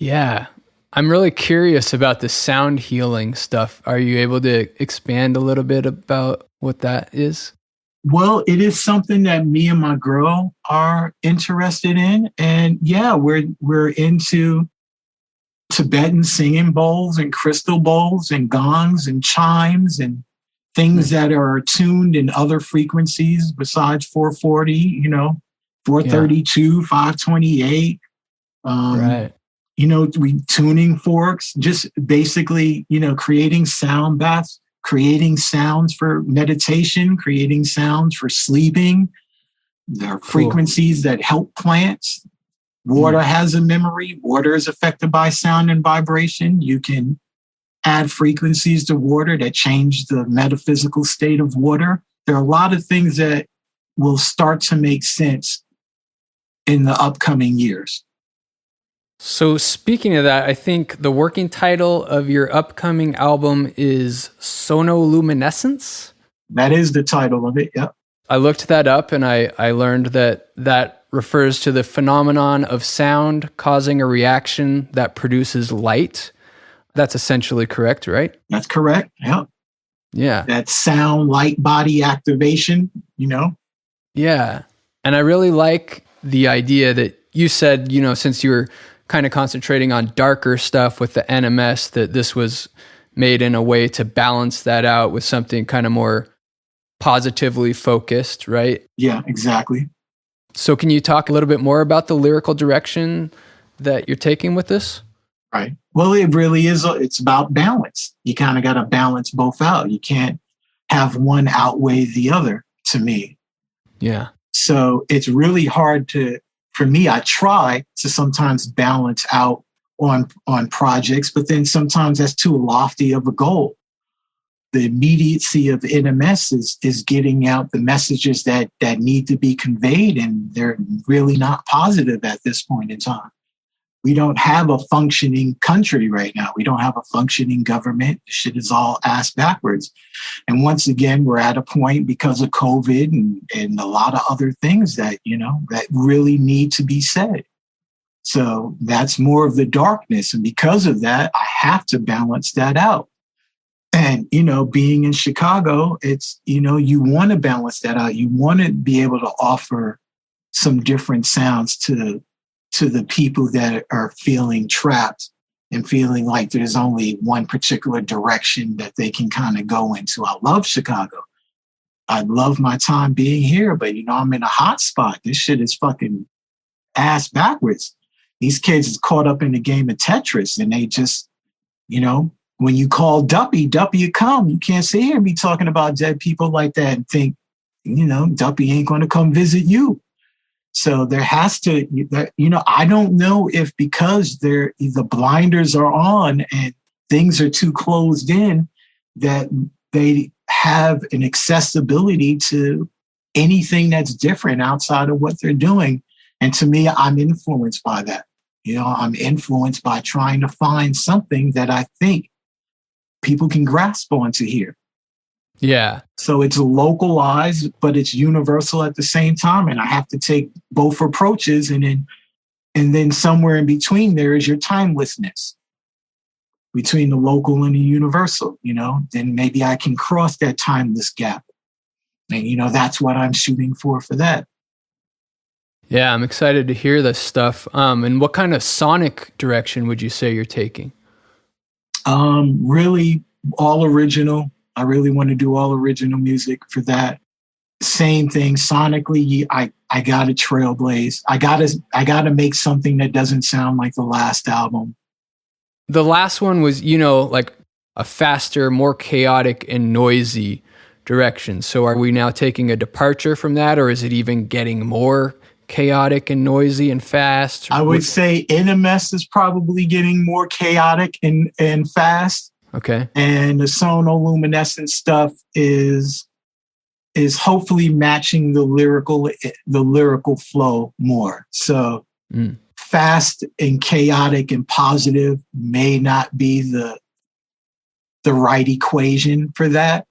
Yeah. I'm really curious about the sound healing stuff. Are you able to expand a little bit about what that is? Well, it is something that me and my girl are interested in. And yeah, we're into Tibetan singing bowls and crystal bowls and gongs and chimes and things that are tuned in other frequencies besides 440, 432, 528. Right. We tuning forks, just basically, creating sound baths, creating sounds for meditation, creating sounds for sleeping. There are frequencies that help plants. Water has a memory. Water is affected by sound and vibration. You can add frequencies to water that change the metaphysical state of water. There are a lot of things that will start to make sense in the upcoming years. So speaking of that, I think the working title of your upcoming album is Sonoluminescence? That is the title of it, yep. I looked that up and I learned that refers to the phenomenon of sound causing a reaction that produces light. That's essentially correct, right? That's correct, yep. Yeah. That sound, light, body activation, Yeah. And I really like the idea that you said, since you were kind of concentrating on darker stuff with the NMS, that this was made in a way to balance that out with something kind of more positively focused, right? Yeah, exactly. So can you talk a little bit more about the lyrical direction that you're taking with this? Right. Well, it really is. It's about balance. You kind of got to balance both out. You can't have one outweigh the other, to me. Yeah. So it's really hard for me, I try to sometimes balance out on projects, but then sometimes that's too lofty of a goal. The immediacy of NMS is getting out the messages that need to be conveyed, and they're really not positive at this point in time. We don't have a functioning country right now. We don't have a functioning government. Shit is all ass backwards. And once again, we're at a point because of COVID and a lot of other things that, that really need to be said. So that's more of the darkness. And because of that, I have to balance that out. And, being in Chicago, it's, you want to balance that out. You want to be able to offer some different sounds to the people that are feeling trapped and feeling like there's only one particular direction that they can kind of go into. I love Chicago. I love my time being here, but I'm in a hot spot. This shit is fucking ass backwards. These kids is caught up in the game of Tetris, and they just, when you call Duppy you come. You can't sit here and be talking about dead people like that and think, Duppy ain't going to come visit you. So there has to, I don't know if because the blinders are on and things are too closed in, that they have an accessibility to anything that's different outside of what they're doing. And to me, I'm influenced by that. I'm influenced by trying to find something that I think people can grasp onto here. Yeah. So it's localized, but it's universal at the same time. And I have to take both approaches. And then somewhere in between there is your timelessness between the local and the universal, then maybe I can cross that timeless gap. And, that's what I'm shooting for that. Yeah, I'm excited to hear this stuff. And what kind of sonic direction would you say you're taking? Really all original. I really want to do all original music for that. Same thing sonically. I gotta trailblaze. I gotta make something that doesn't sound like the last album. The last one was, like a faster, more chaotic and noisy direction. So are we now taking a departure from that, or is it even getting more chaotic and noisy and fast? I would say NMS is probably getting more chaotic and fast. Okay. And the Sonoluminescence stuff is hopefully matching the lyrical flow more. So fast and chaotic and positive may not be the right equation for that.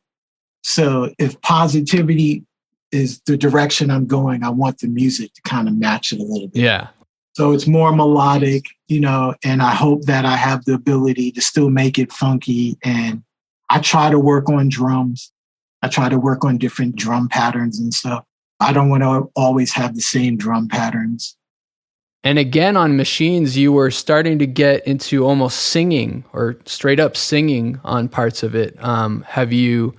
So if positivity is the direction I'm going, I want the music to kind of match it a little bit. Yeah. So it's more melodic, and I hope that I have the ability to still make it funky. And I try to work on drums. I try to work on different drum patterns and stuff. I don't want to always have the same drum patterns. And again, on Machines, you were starting to get into almost singing or straight up singing on parts of it. Have you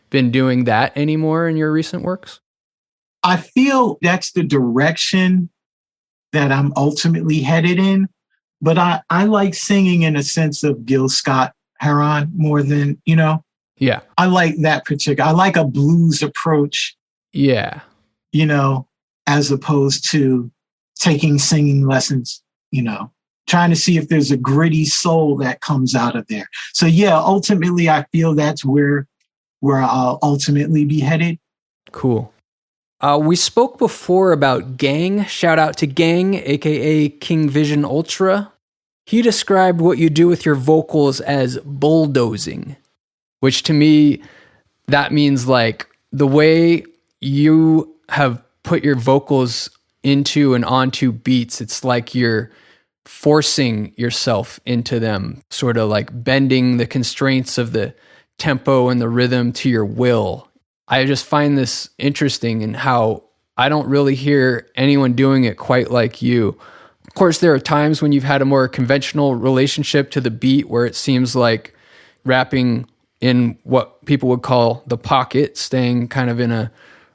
been doing that anymore in your recent works? I feel that's the direction that I'm ultimately headed in. But I like singing in a sense of Gil Scott-Heron more than, Yeah. I like that particular. I like a blues approach. Yeah. As opposed to taking singing lessons, trying to see if there's a gritty soul that comes out of there. So yeah, ultimately I feel that's where I'll ultimately be headed. Cool. We spoke before about Gang. Shout out to Gang, aka King Vision Ultra. He described what you do with your vocals as bulldozing, which to me, that means like the way you have put your vocals into and onto beats, it's like you're forcing yourself into them, sort of like bending the constraints of the tempo and the rhythm to your will. I just find this interesting in how I don't really hear anyone doing it quite like you. Of course, there are times when you've had a more conventional relationship to the beat where it seems like rapping in what people would call the pocket, staying kind of in a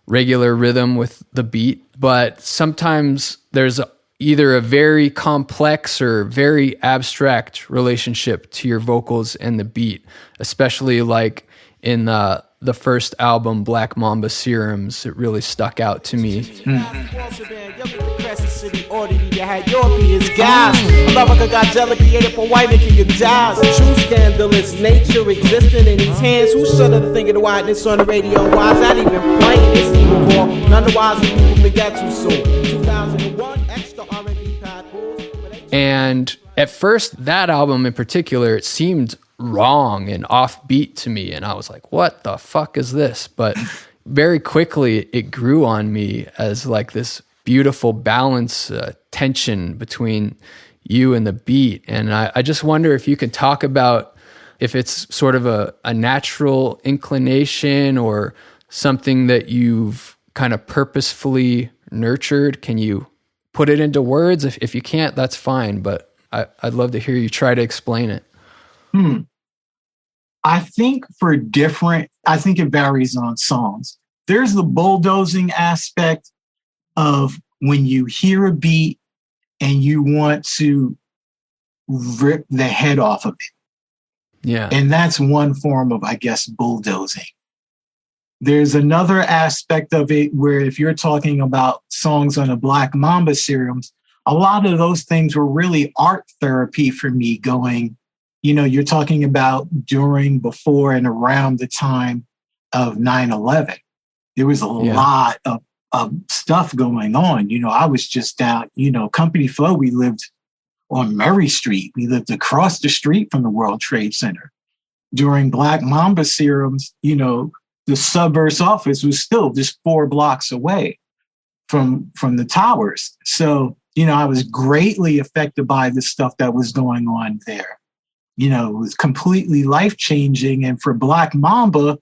regular rhythm with the beat. But sometimes there's either a very complex or very abstract relationship to your vocals and the beat, especially like in the first album, Black Mamba Serums. It really stuck out to me. America got jelly created for white making your jobs. True scandalous nature existing in these hands. Who shudder to think of the whiteness on the radio? Why is that even playing this evil war? None the wiser people forget too soon. 2001, extra R&B pad. And at first, that album in particular, it seemed wrong and offbeat to me. And I was like, what the fuck is this? But very quickly, it grew on me as like this beautiful balance, tension between you and the beat. And I just wonder if you could talk about if it's sort of a natural inclination or something that you've kind of purposefully nurtured. Can you put it into words? If you can't, that's fine, but I'd love to hear you try to explain it. I think it varies on songs. There's the bulldozing aspect of when you hear a beat and you want to rip the head off of it. Yeah. And that's one form of, I guess, bulldozing. There's another aspect of it where if you're talking about songs on the Black Mamba serums, a lot of those things were really art therapy for me going, you're talking about during, before, and around the time of 9/11. There was a lot of stuff going on. I was just down, Company Flow, we lived on Murray Street. We lived across the street from the World Trade Center. During Black Mamba serums, the subverse office was still just 4 blocks away from the towers. So, I was greatly affected by the stuff that was going on there. It was completely life-changing. And for Black Mamba,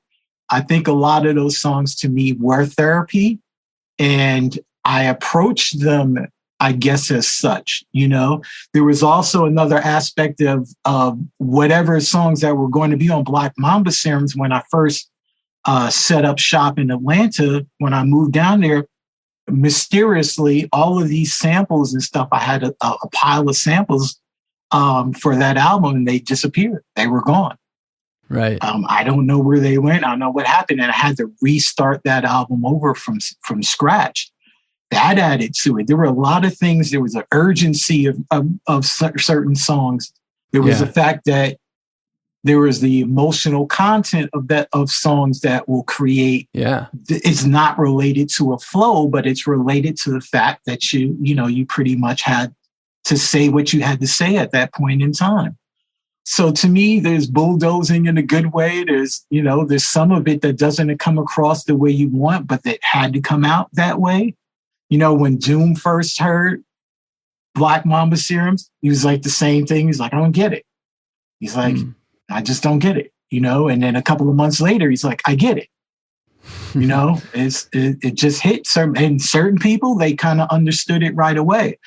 I think a lot of those songs to me were therapy. And I approached them, I guess, as such. There was also another aspect of whatever songs that were going to be on Black Mamba serums when I first set up shop in Atlanta. When I moved down there, mysteriously, all of these samples and stuff, I had a pile of samples for that album, and they disappeared. They were gone. Right. I don't know where they went. I don't know what happened. And I had to restart that album over from scratch. That added to it. There were a lot of things. There was an urgency of certain songs. There was the fact that there was the emotional content of songs that will create. Yeah. It's not related to a flow, but it's related to the fact that you pretty much had to say what you had to say at that point in time. So to me, there's bulldozing in a good way. There's some of it that doesn't come across the way you want, but that had to come out that way. When Doom first heard Black Mamba serums, he was like the same thing. He's like, I don't get it. He's like, I just don't get it, and then a couple of months later, he's like, I get it. It just hit certain people, they kind of understood it right away.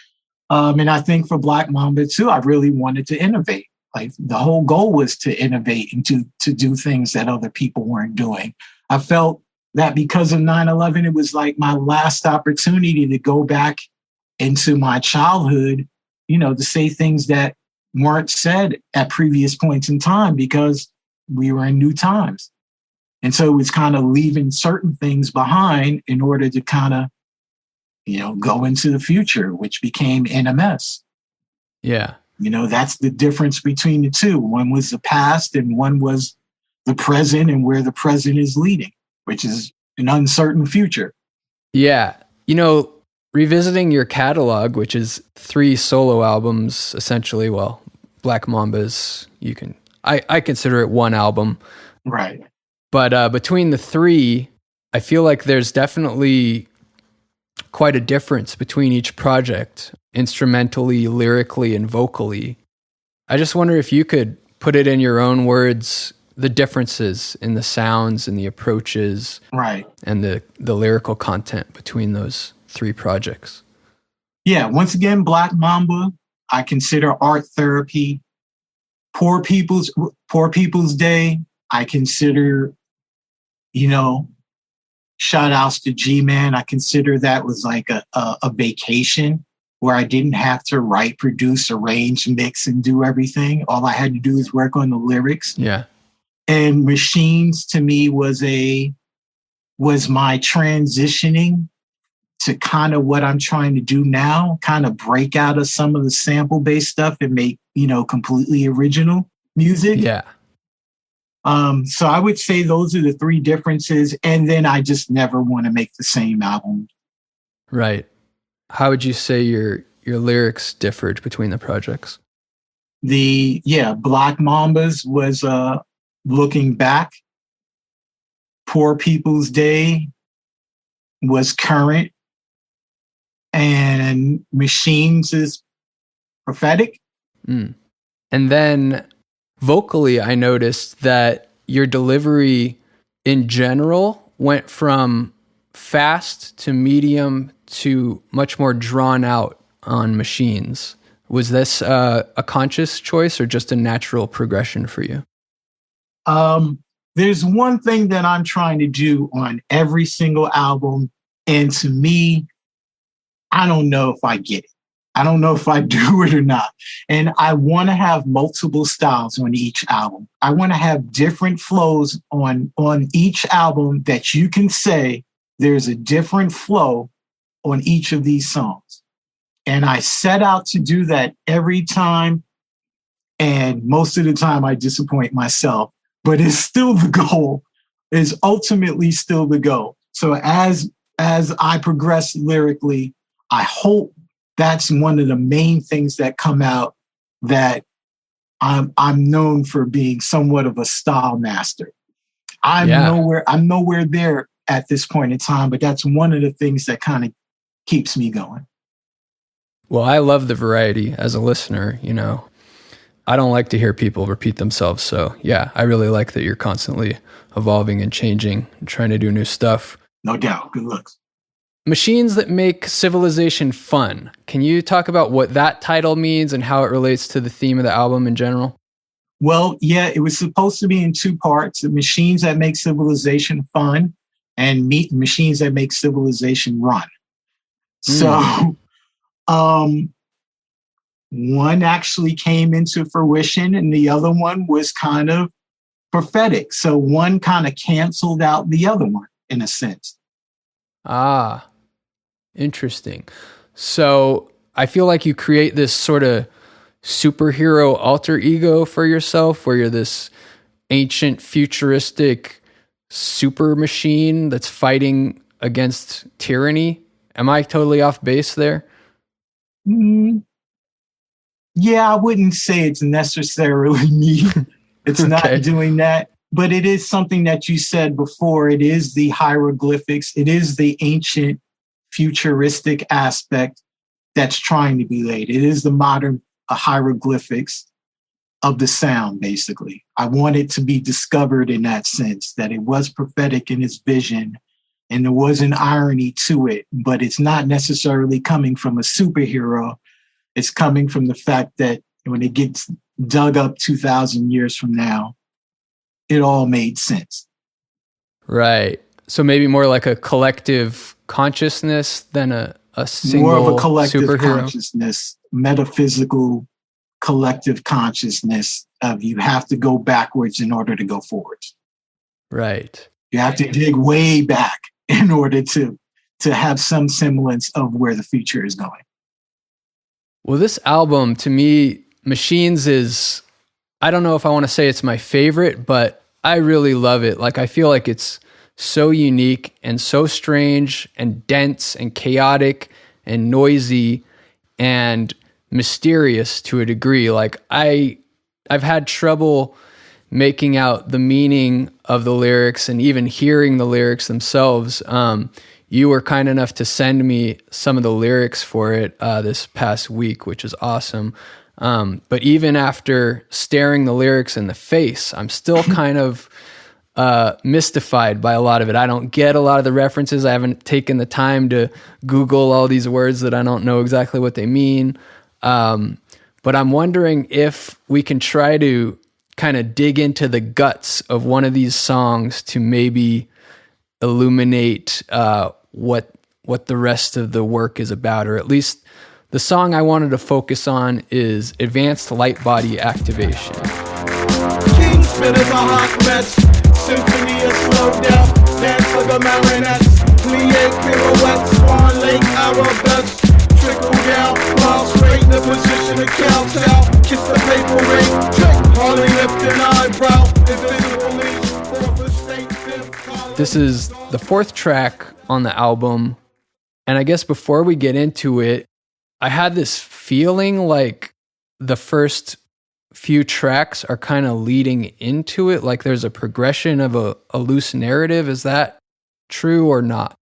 And I think for Black Mamba too, I really wanted to innovate. Like the whole goal was to innovate and to do things that other people weren't doing. I felt that because of 9/11, it was like my last opportunity to go back into my childhood, to say things that weren't said at previous points in time because we were in new times. And so it was kind of leaving certain things behind in order to kind of, go into the future, which became NMS. Yeah. That's the difference between the two. One was the past and one was the present, and where the present is leading, which is an uncertain future. Yeah. Revisiting your catalog, which is 3 solo albums, essentially, well, Black Mamba's, I consider it one album. Right. But between the 3, I feel like there's definitely quite a difference between each project, instrumentally, lyrically, and vocally. I just wonder if you could put it in your own words, the differences in the sounds and the approaches, right, and the lyrical content between those 3 projects. Yeah, once again, Black Mamba, I consider art therapy. Poor People's Day, I consider, shout outs to G-Man. I consider that was like a vacation where I didn't have to write, produce, arrange, mix, and do everything. All I had to do is work on the lyrics. Yeah. And Machines to me was my transitioning to kind of what I'm trying to do now, kind of break out of some of the sample-based stuff and make, completely original music. Yeah. So I would say those are the 3 differences. And then I just never want to make the same album. Right. How would you say your lyrics differed between the projects? Black Mambas was looking back. Poor People's Day was current. And Machines is prophetic. And then vocally, I noticed that your delivery in general went from fast to medium to much more drawn out on Machines. Was this a conscious choice or just a natural progression for you? There's one thing that I'm trying to do on every single album, and to me, I don't know if I get it. I don't know if I do it or not. And I want to have multiple styles on each album. I want to have different flows on each album that you can say there's a different flow on each of these songs. And I set out to do that every time. And most of the time I disappoint myself, but it's still the goal. It's ultimately still the goal. So as I progress lyrically, I hope that's one of the main things that come out, that I'm known for being somewhat of a style master. I'm nowhere there at this point in time, but that's one of the things that kind of keeps me going. Well, I love the variety as a listener, you know. I don't like to hear people repeat themselves. So yeah, I really like that you're constantly evolving and changing and trying to do new stuff. No doubt. Good looks. Machines that make civilization fun. Can you talk about what that title means and how it relates to the theme of the album in general? Well, yeah, it was supposed to be in two parts: the machines that make civilization fun and machines that make civilization run. So, one actually came into fruition and the other one was kind of prophetic. So one kind of canceled out the other one in a sense. Ah, interesting. So I feel like you create this sort of superhero alter ego for yourself where you're this ancient futuristic super machine that's fighting against tyranny. Am I totally off base there? Yeah, I wouldn't say it's necessarily me. It's not doing that. But it is something that you said before. It is the hieroglyphics. It is the ancient futuristic aspect that's trying to be laid. It is the modern hieroglyphics of the sound, basically. I want it to be discovered in that sense, that it was prophetic in its vision and there was an irony to it, but it's not necessarily coming from a superhero. It's coming from the fact that when it gets dug up 2,000 years from now, it all made sense. Right. So maybe more like a collective consciousness than a single more of a collective superhero consciousness, metaphysical collective consciousness of you have to go backwards in order to go forwards. Right. You have to dig way back in order to have some semblance of where the future is going. Well, this album, to me, Machines is, I don't know if I want to say it's my favorite, but I really love it. Like, I feel like it's so unique and so strange and dense and chaotic and noisy and mysterious to a degree. Like, I've had trouble making out the meaning of the lyrics and even hearing the lyrics themselves. You were kind enough to send me some of the lyrics for it this past week, which is awesome. But even after staring the lyrics in the face, I'm still kind of mystified by a lot of it. I don't get a lot of the references. I haven't taken the time to Google all these words that I don't know exactly what they mean. But I'm wondering if we can try to kind of dig into the guts of one of these songs to maybe illuminate what the rest of the work is about, or at least the song I wanted to focus on is Advanced Light Body Activation. King spinners are hot mess. Symphony is slowed down. Dance like a marionettes. Plie pirouettes. Swan Lake arabesque. Trickle down. While straight in the position of kowtow. Kiss the paper ring. Trick. Hardly lift an eyebrow. Invisible leash. Fourth estate. Fifth. This is the fourth track on the album. And I guess before we get into it, I had this feeling like the first few tracks are kind of leading into it, like there's a progression of a loose narrative. Is that true or not?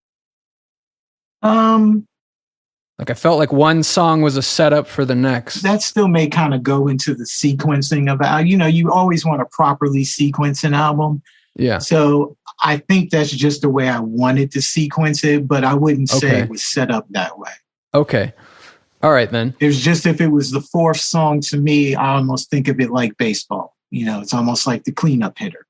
Like I felt like one song was a setup for the next. That still may kind of go into the sequencing of, you always want to properly sequence an album. Yeah. So I think that's just the way I wanted to sequence it, but I wouldn't say it was set up that way. Okay. All right, then. It was just if it was the fourth song to me, I almost think of it like baseball. It's almost like the cleanup hitter.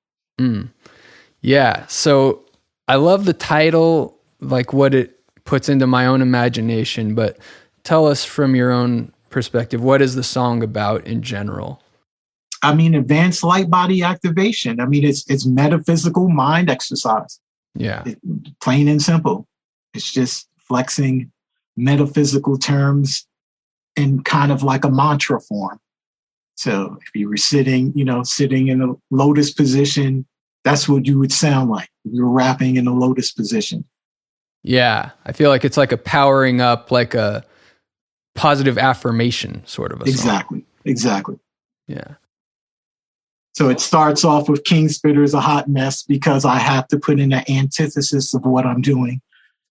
Yeah. So I love the title, like what it puts into my own imagination, but tell us from your own perspective, what is the song about in general? Advanced light body activation. It's metaphysical mind exercise. Yeah. Plain and simple. It's just flexing metaphysical terms in kind of like a mantra form. So if you were sitting in a lotus position, that's what you would sound like if you were rapping in a lotus position. Yeah. I feel like it's like a powering up, like a positive affirmation sort of a song. Exactly. Yeah. So it starts off with King Spitter's a hot mess because I have to put in an antithesis of what I'm doing.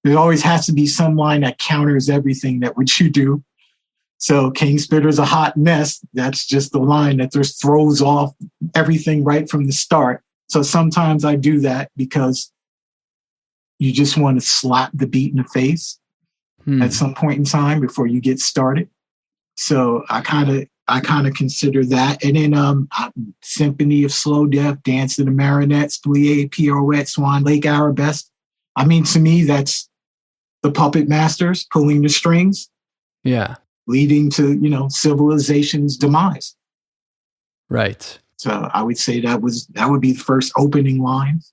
There always has to be some line that counters everything that what you do. So King Spitter's a hot mess. That's just the line that just throws off everything right from the start. So sometimes I do that because you just want to slap the beat in the face at some point in time before you get started. So I kind of consider that. And then Symphony of Slow Death, Dance of the Marionettes, Plie, Pirouette, Swan Lake, Arabesque. To me, that's the puppet masters pulling the strings. Yeah. Leading to, civilization's demise. Right. So I would say that would be the first opening lines.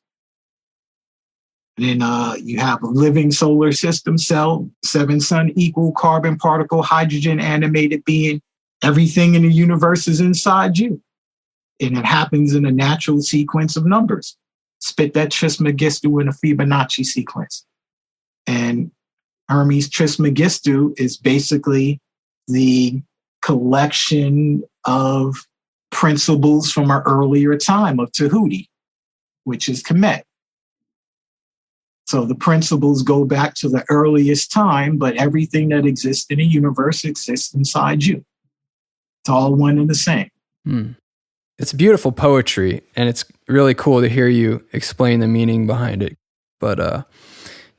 And then you have a living solar system, cell, 7 sun, equal carbon particle, hydrogen, animated being. Everything in the universe is inside you. And it happens in a natural sequence of numbers. Spit that Trismegistu in a Fibonacci sequence. And Hermes Trismegistu is basically the collection of principles from our earlier time of Tahuti, which is Kemet. So the principles go back to the earliest time, but everything that exists in the universe exists inside you. It's all one and the same. It's beautiful poetry, and it's really cool to hear you explain the meaning behind it. But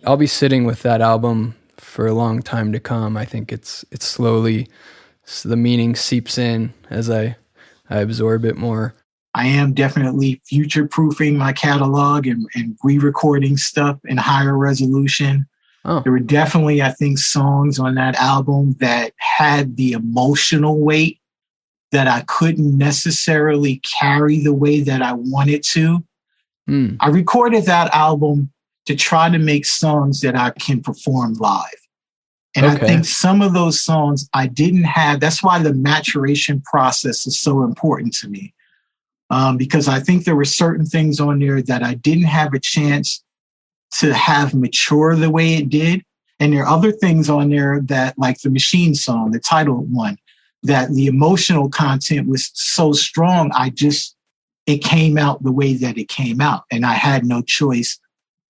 I'll be sitting with that album for a long time to come. I think it's slowly, the meaning seeps in as I absorb it more. I am definitely future-proofing my catalog and re-recording stuff in higher resolution. Oh. There were definitely, I think, songs on that album that had the emotional weight that I couldn't necessarily carry the way that I wanted to. I recorded that album to try to make songs that I can perform live. And I think some of those songs I didn't have. That's why the maturation process is so important to me. Because I think there were certain things on there that I didn't have a chance to have mature the way it did. And there are other things on there that, like the Machine song, the title one, that the emotional content was so strong, it came out the way that it came out. And I had no choice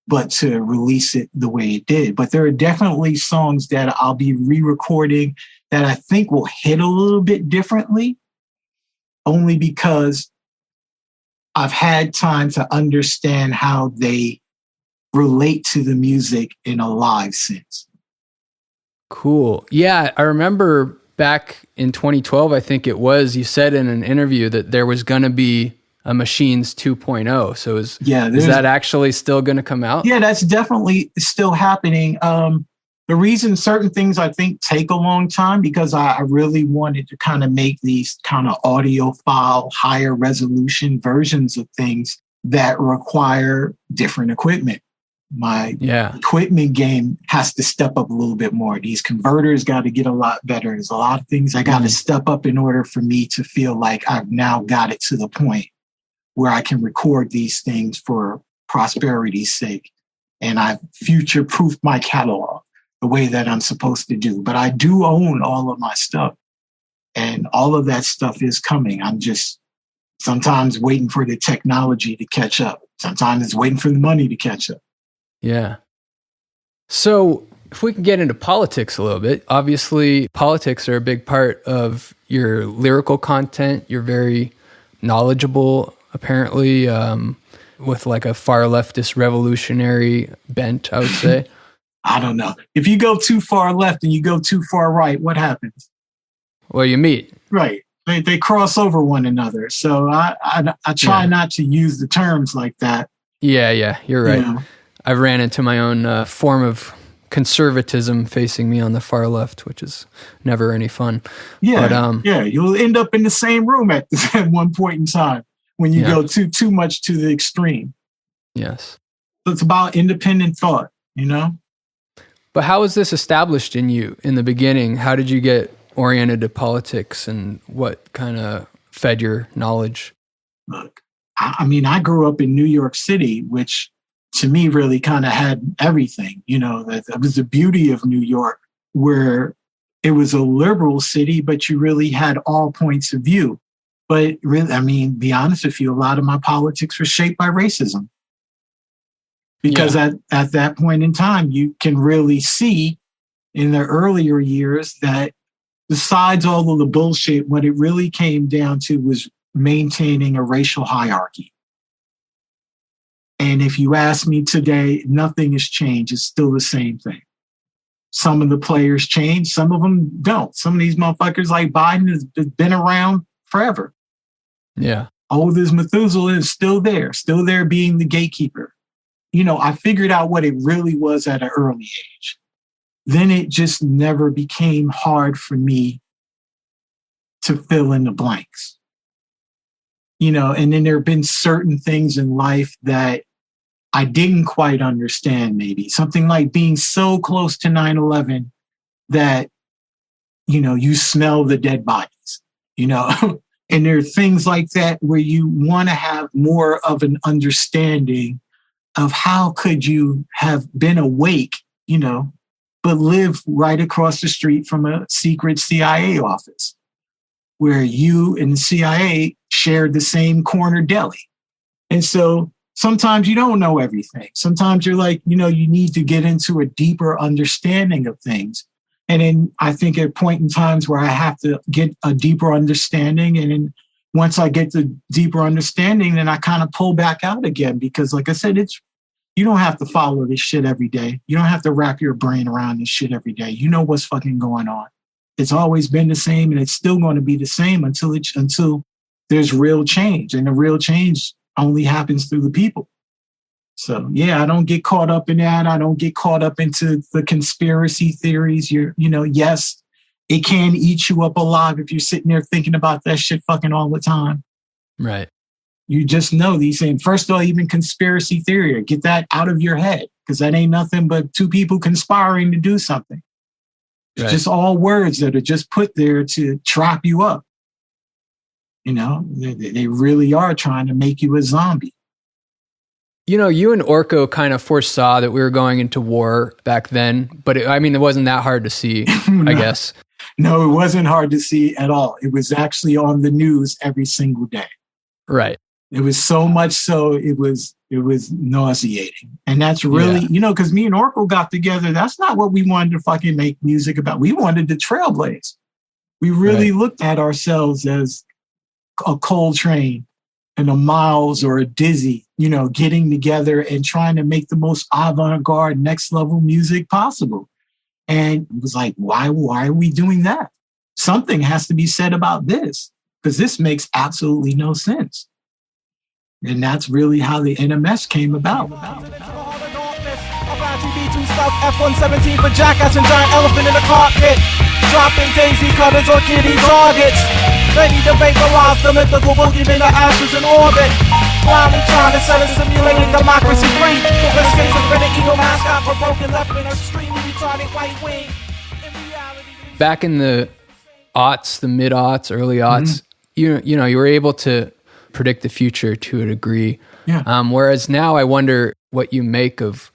but to release it the way it did. But there are definitely songs that I'll be re-recording that I think will hit a little bit differently, only because I've had time to understand how they relate to the music in a live sense. Cool. Yeah, I remember back in 2012, I think it was, you said in an interview that there was going to be a Machines 2.0. So is that actually still going to come out? Yeah, that's definitely still happening. The reason certain things I think take a long time, because I really wanted to kind of make these kind of audiophile, higher resolution versions of things that require different equipment. My equipment game has to step up a little bit more. These converters got to get a lot better. There's a lot of things I got to step up in order for me to feel like I've now got it to the point where I can record these things for prosperity's sake. And I've future-proofed my catalog the way that I'm supposed to do. But I do own all of my stuff. And all of that stuff is coming. I'm just sometimes waiting for the technology to catch up. Sometimes it's waiting for the money to catch up. Yeah. So If we can get into politics a little bit, obviously politics are a big part of your lyrical content. You're very knowledgeable, apparently, with like a far leftist revolutionary bent, I would say. I don't know. If you go too far left and you go too far right, what happens? Well, you meet. Right. They cross over one another. So I try not to use the terms like that. Yeah, you're right. You know? I've ran into my own form of conservatism facing me on the far left, which is never any fun. Yeah, but, you'll end up in the same room at one point in time when you go too much to the extreme. Yes. So it's about independent thought, you know? But how was this established in you in the beginning? How did you get oriented to politics, and what kind of fed your knowledge? Look, I mean, I grew up in New York City, which to me really kind of had everything, you know, that was the beauty of New York, where it was a liberal city, but you really had all points of view. But really, I mean, be honest with you, a lot of my politics were shaped by racism. Because at that point in time, you can really see in the earlier years that besides all of the bullshit, what it really came down to was maintaining a racial hierarchy. And if you ask me today, nothing has changed. It's still the same thing. Some of the players change, some of them don't. Some of these motherfuckers like Biden has been around forever. Yeah. Old as Methuselah is still there being the gatekeeper. You know, I figured out what it really was at an early age. Then it just never became hard for me to fill in the blanks. You know, and then there have been certain things in life that I didn't quite understand, maybe. Something like being so close to 9/11 that, you know, you smell the dead bodies, you know. And there are things like that where you want to have more of an understanding of how could you have been awake, you know, but live right across the street from a secret CIA office where you and the CIA shared the same corner deli. And so sometimes you don't know everything. Sometimes you're like, you know, you need to get into a deeper understanding of things. And then I think at point in times where I have to get a deeper understanding. And then once I get the deeper understanding, then I kind of pull back out again, because like I said, you don't have to follow this shit every day. You don't have to wrap your brain around this shit every day. You know what's fucking going on. It's always been the same, and it's still going to be the same until there's real change. And the real change only happens through the people. So yeah, I don't get caught up in that. I don't get caught up into the conspiracy theories. Yes, it can eat you up alive if you're sitting there thinking about that shit fucking all the time. Right. You just know these things. First of all, even conspiracy theory, get that out of your head, because that ain't nothing but two people conspiring to do something. It's right. Just all words that are just put there to trap you up. You know, they really are trying to make you a zombie. You know, you and Orko kind of foresaw that we were going into war back then, but it wasn't that hard to see, No. I guess. No, it wasn't hard to see at all. It was actually on the news every single day. Right. It was so much so it was nauseating. And that's really, because me and Orko got together. That's not what we wanted to fucking make music about. We wanted to trailblaze. We really looked at ourselves as a Coltrane and a Miles or a Dizzy, getting together and trying to make the most avant-garde, next level music possible. And it was like, why are we doing that? Something has to be said about this, because this makes absolutely no sense. And that's really how the NMS came about. F-117 for jackass and giant elephant in the cockpit. Dropping daisy cutters or kitty targets. Ready to vaporize the mythical boogeyman of ashes in orbit. Blindly trying to set a simulated democracy free. For schizophrenic ego mascot for broken left and extremely retarded white wing. In reality, back in the aughts, the mid-aughts, early aughts, you were able to predict the future to a degree. Yeah. Whereas now I wonder what you make of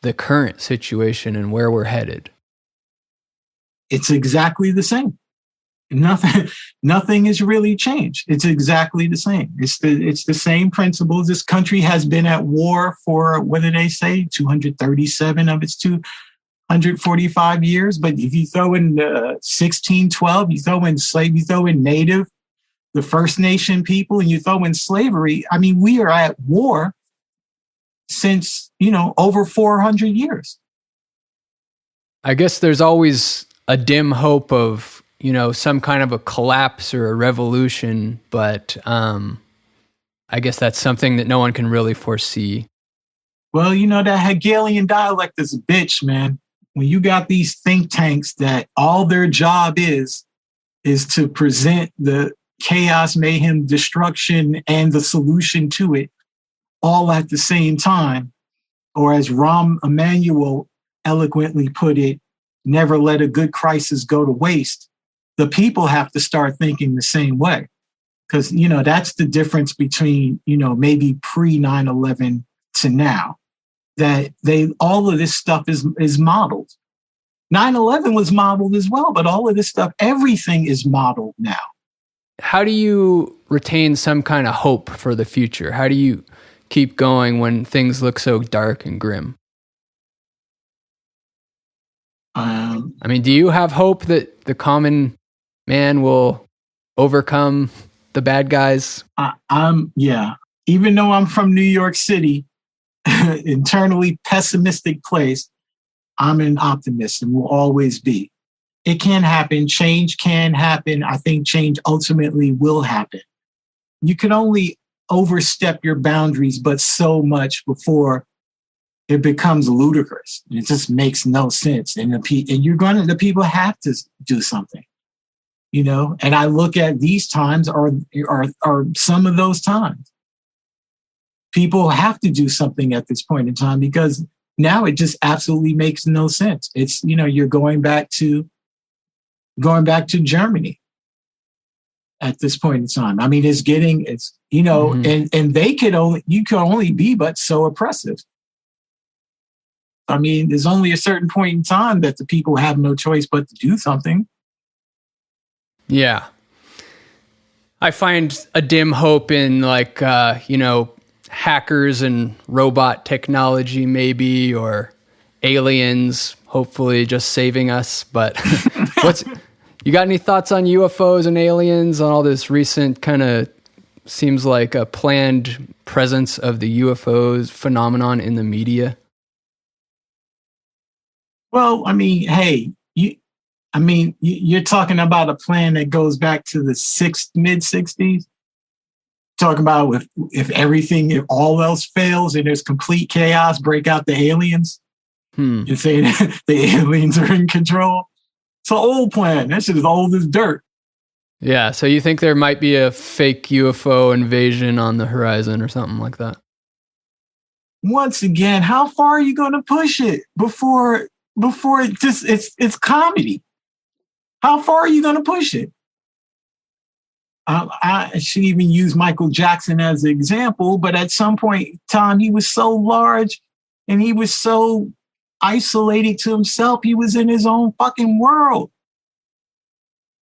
the current situation and where we're headed. It's exactly the same. Nothing has really changed. It's exactly the same. It's the same principles. This country has been at war for, what did they say, 237 of its 145 years. But if you throw in 1612, you throw in slave, you throw in native, the First Nation people, and you throw in slavery, I mean, we are at war since, over 400 years. I guess there's always a dim hope of, some kind of a collapse or a revolution, but I guess that's something that no one can really foresee. Well, that Hegelian dialect is a bitch, man. When you got these think tanks that all their job is to present the chaos, mayhem, destruction, and the solution to it all at the same time, or as Rahm Emanuel eloquently put it, never let a good crisis go to waste. The people have to start thinking the same way. Because, that's the difference between, maybe pre 9/11 to now, that all of this stuff is modeled. 9/11 was modeled as well, but all of this stuff, everything is modeled now. How do you retain some kind of hope for the future? How do you keep going when things look so dark and grim? Do you have hope that the common man will overcome the bad guys? Yeah. Even though I'm from New York City, internally pessimistic place, I'm an optimist and will always be. It can happen. Change can happen. I think change ultimately will happen. You can only overstep your boundaries, but so much before it becomes ludicrous. It just makes no sense. And the people have to do something, and I look at these times are some of those times. People have to do something at this point in time because now it just absolutely makes no sense. It's, you're going back to Germany at this point in time. I mean, mm-hmm. and you can only be but so oppressive. I mean, there's only a certain point in time that the people have no choice but to do something. Yeah. I find a dim hope in hackers and robot technology maybe, or aliens hopefully just saving us. But you got any thoughts on UFOs and aliens, on all this recent kind of seems like a planned presence of the UFOs phenomenon in the media? Well, I mean, hey, you're talking about a plan that goes back to the mid-60s. Talking about if all else fails and there's complete chaos, break out the aliens. You're saying the aliens are in control. It's an old plan. That shit is old as dirt. Yeah, so you think there might be a fake UFO invasion on the horizon or something like that? Once again, how far are you going to push it before it's comedy? How far are you going to push it? I should even use Michael Jackson as an example, but at some point in time, he was so large and he was so isolated to himself. He was in his own fucking world.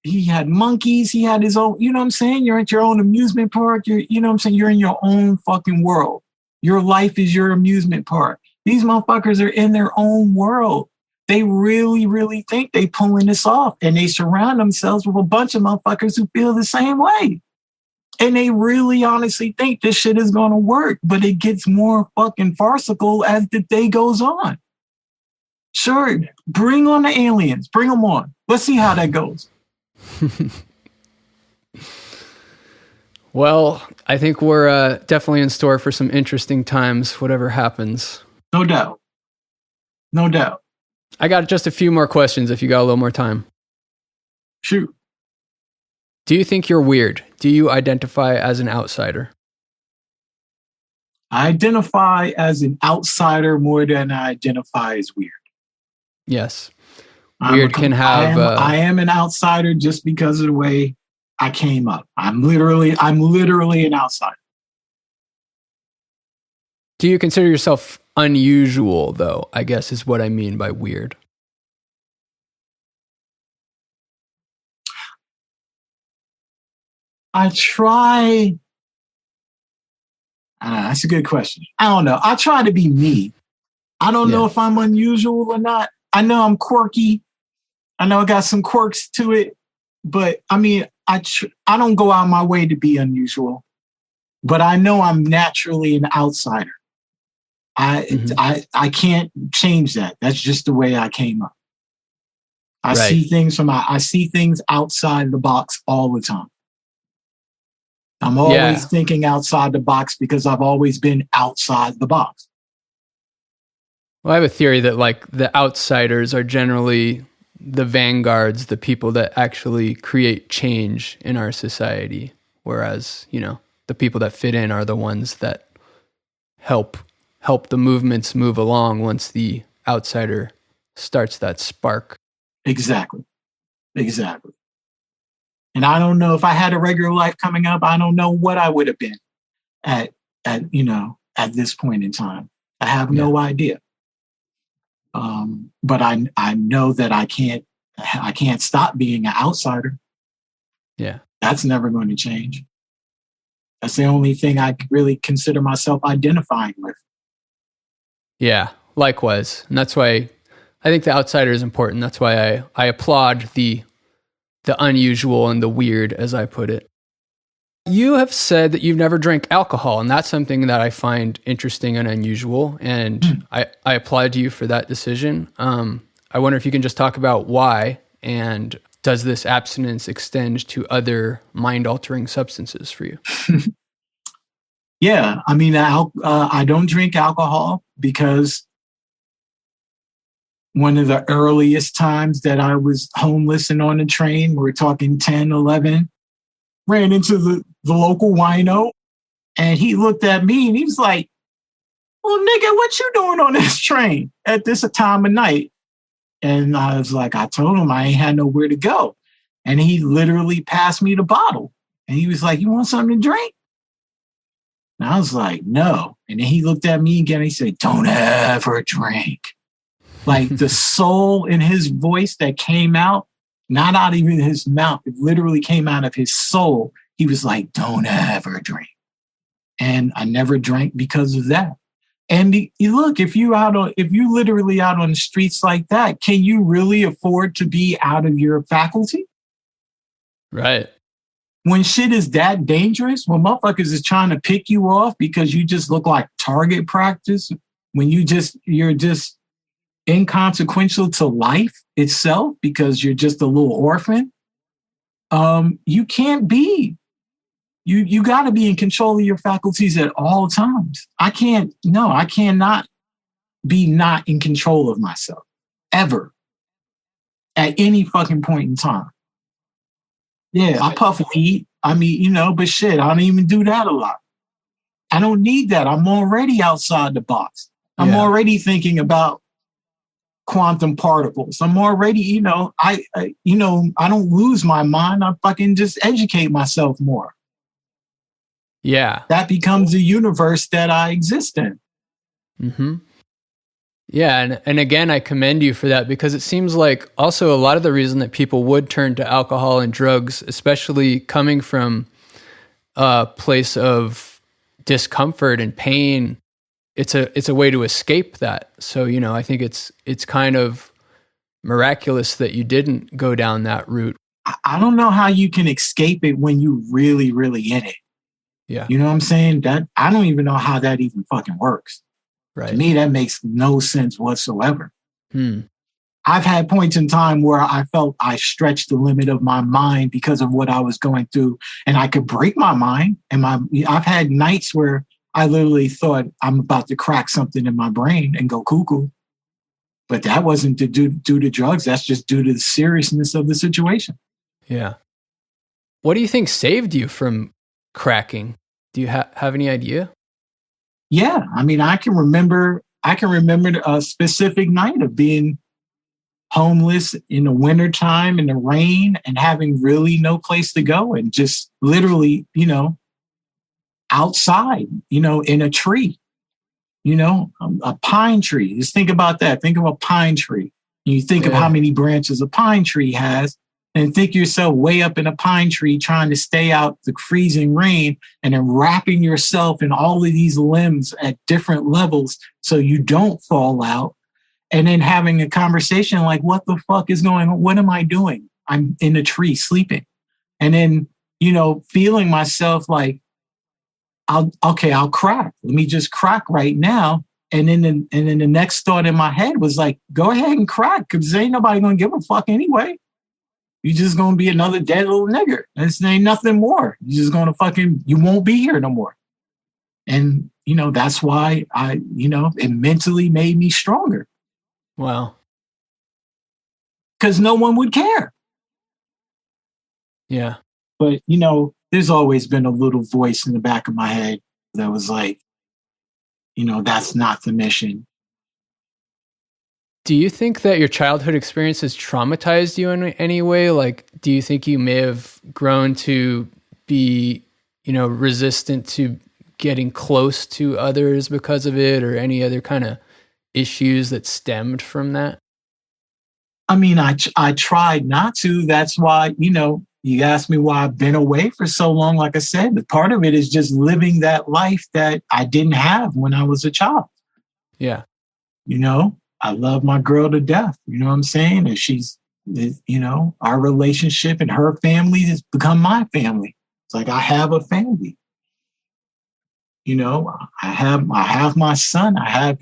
He had monkeys. He had his own, you know what I'm saying? You're at your own amusement park. You're in your own fucking world. Your life is your amusement park. These motherfuckers are in their own world. They really, really think they pulling this off, and they surround themselves with a bunch of motherfuckers who feel the same way. And they really honestly think this shit is going to work, but it gets more fucking farcical as the day goes on. Sure, bring on the aliens. Bring them on. Let's see how that goes. Well, I think we're definitely in store for some interesting times, whatever happens. No doubt. No doubt. I got just a few more questions if you got a little more time. Shoot. Do you think you're weird? Do you identify as an outsider? I identify as an outsider more than I identify as weird. Yes. Weird can have... I am an outsider just because of the way I came up. I'm literally an outsider. Do you consider yourself unusual, though, I guess is what I mean by weird? I try... that's a good question. I don't know. I try to be me. I don't know if I'm unusual or not. I know I'm quirky. I know I got some quirks to it, but I mean, I don't go out my way to be unusual, but I know I'm naturally an outsider. I can't change that. That's just the way I came up. I see things outside the box all the time. I'm always thinking outside the box because I've always been outside the box. Well, I have a theory that like the outsiders are generally the vanguards, the people that actually create change in our society. Whereas, you know, the people that fit in are the ones that help the movements move along once the outsider starts that spark. Exactly. And I don't know if I had a regular life coming up, I don't know what I would have been at this point in time. I have no idea. But I know that I can't stop being an outsider. Yeah. That's never going to change. That's the only thing I really consider myself identifying with. Yeah, likewise. And that's why I think the outsider is important. That's why I applaud the unusual and the weird, as I put it. You have said that you've never drank alcohol, and that's something that I find interesting and unusual, and I applaud you for that decision. I wonder if you can just talk about why, and does this abstinence extend to other mind-altering substances for you? Yeah, I mean, I don't drink alcohol because one of the earliest times that I was homeless and on the train, we're talking 10, 11, ran into the local wino, and he looked at me and he was like, well, nigga, what you doing on this train at this time of night? And I was like, I told him I ain't had nowhere to go. And he literally passed me the bottle. And he was like, you want something to drink? And I was like, no. And then he looked at me again and he said, don't ever drink. Like the soul in his voice that came out, not out of even his mouth, it literally came out of his soul. He was like, don't ever drink. And I never drank because of that. And look, if you literally out on the streets like that, can you really afford to be out of your faculty? Right. When shit is that dangerous, when motherfuckers is trying to pick you off because you just look like target practice, when you're just inconsequential to life itself because you're just a little orphan, you can't be. You got to be in control of your faculties at all times. I cannot be not in control of myself ever at any fucking point in time. Yeah, I puff weed. I mean, but shit, I don't even do that a lot. I don't need that. I'm already outside the box. I'm already thinking about quantum particles. I'm already, I don't lose my mind. I fucking just educate myself more. Yeah. That becomes the universe that I exist in. Mm-hmm. Yeah, and again, I commend you for that because it seems like also a lot of the reason that people would turn to alcohol and drugs, especially coming from a place of discomfort and pain, it's a way to escape that. So, I think it's kind of miraculous that you didn't go down that route. I don't know how you can escape it when you really, really in it. Yeah. You know what I'm saying? That I don't even know how that even fucking works. Right. To me, that makes no sense whatsoever. Hmm. I've had points in time where I felt I stretched the limit of my mind because of what I was going through, and I could break my mind. And I've had nights where I literally thought I'm about to crack something in my brain and go cuckoo. But that wasn't due to drugs. That's just due to the seriousness of the situation. Yeah. What do you think saved you from cracking? Do you have any idea? Yeah, I mean, I can remember a specific night of being homeless in the wintertime in the rain and having really no place to go and just literally, outside, in a tree, a pine tree. Just think about that. Think of a pine tree. You think of how many branches a pine tree has and think yourself way up in a pine tree trying to stay out the freezing rain and then wrapping yourself in all of these limbs at different levels so you don't fall out. and then having a conversation like, what the fuck is going on? What am I doing? I'm in a tree sleeping. And then, feeling myself like, I'll crack. Let me just crack right now. And then the next thought in my head was like, go ahead and crack, because ain't nobody gonna give a fuck anyway. You're just gonna be another dead little nigger. This ain't nothing more. You're just gonna you won't be here no more. And, that's why it mentally made me stronger. Wow. Because no one would care. Yeah. But, there's always been a little voice in the back of my head that was like, that's not the mission. Do you think that your childhood experience has traumatized you in any way? Like, do you think you may have grown to be, resistant to getting close to others because of it, or any other kind of issues that stemmed from that? I mean, I tried not to. That's why, you asked me why I've been away for so long. Like I said, the part of it is just living that life that I didn't have when I was a child. Yeah. I love my girl to death. You know what I'm saying? And she's, our relationship and her family has become my family. It's like I have a family. I have my son. I have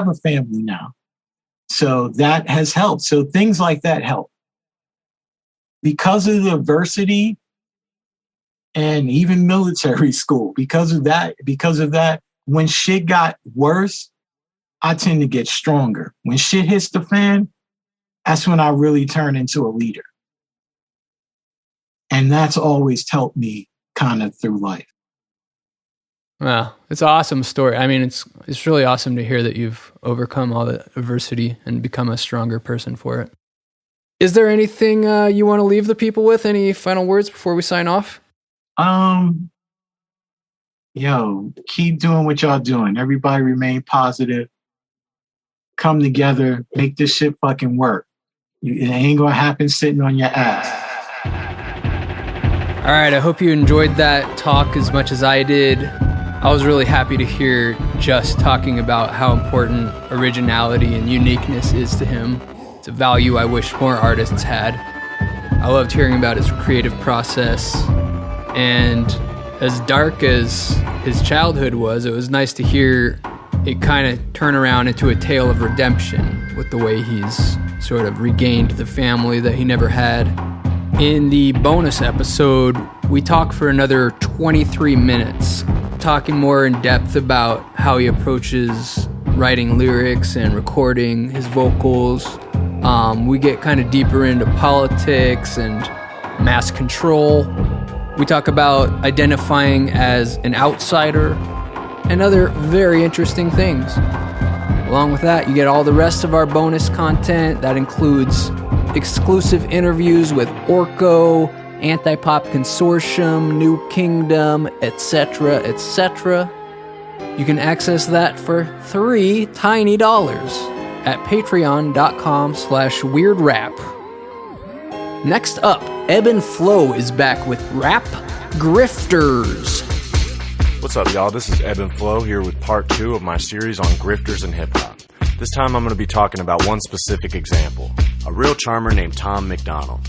a family now. So that has helped. So things like that help. Because of the adversity and even military school, because of that, when shit got worse, I tend to get stronger. When shit hits the fan, that's when I really turn into a leader. And that's always helped me kind of through life. Wow, it's an awesome story. I mean, it's really awesome to hear that you've overcome all the adversity and become a stronger person for it. Is there anything you want to leave the people with? Any final words before we sign off? Keep doing what y'all doing. Everybody remain positive. Come together. Make this shit fucking work. It ain't gonna happen sitting on your ass. All right, I hope you enjoyed that talk as much as I did. I was really happy to hear Just talking about how important originality and uniqueness is to him. It's a value I wish more artists had. I loved hearing about his creative process. And as dark as his childhood was, it was nice to hear it kind of turn around into a tale of redemption with the way he's sort of regained the family that he never had. In the bonus episode, we talk for another 23 minutes, talking more in depth about how he approaches writing lyrics and recording his vocals. We get kind of deeper into politics and mass control. We talk about identifying as an outsider and other very interesting things. Along with that, you get all the rest of our bonus content. That includes exclusive interviews with Orko, Anti-Pop Consortium, New Kingdom, etc., etc. You can access that for $3 tiny at patreon.com/weirdrap. Next up, Eb&Flow is back with Rap Grifters. What's up, y'all? This is Eb&Flow here with part 2 of my series on grifters and hip-hop. This time I'm going to be talking about one specific example, a real charmer named Tom MacDonald.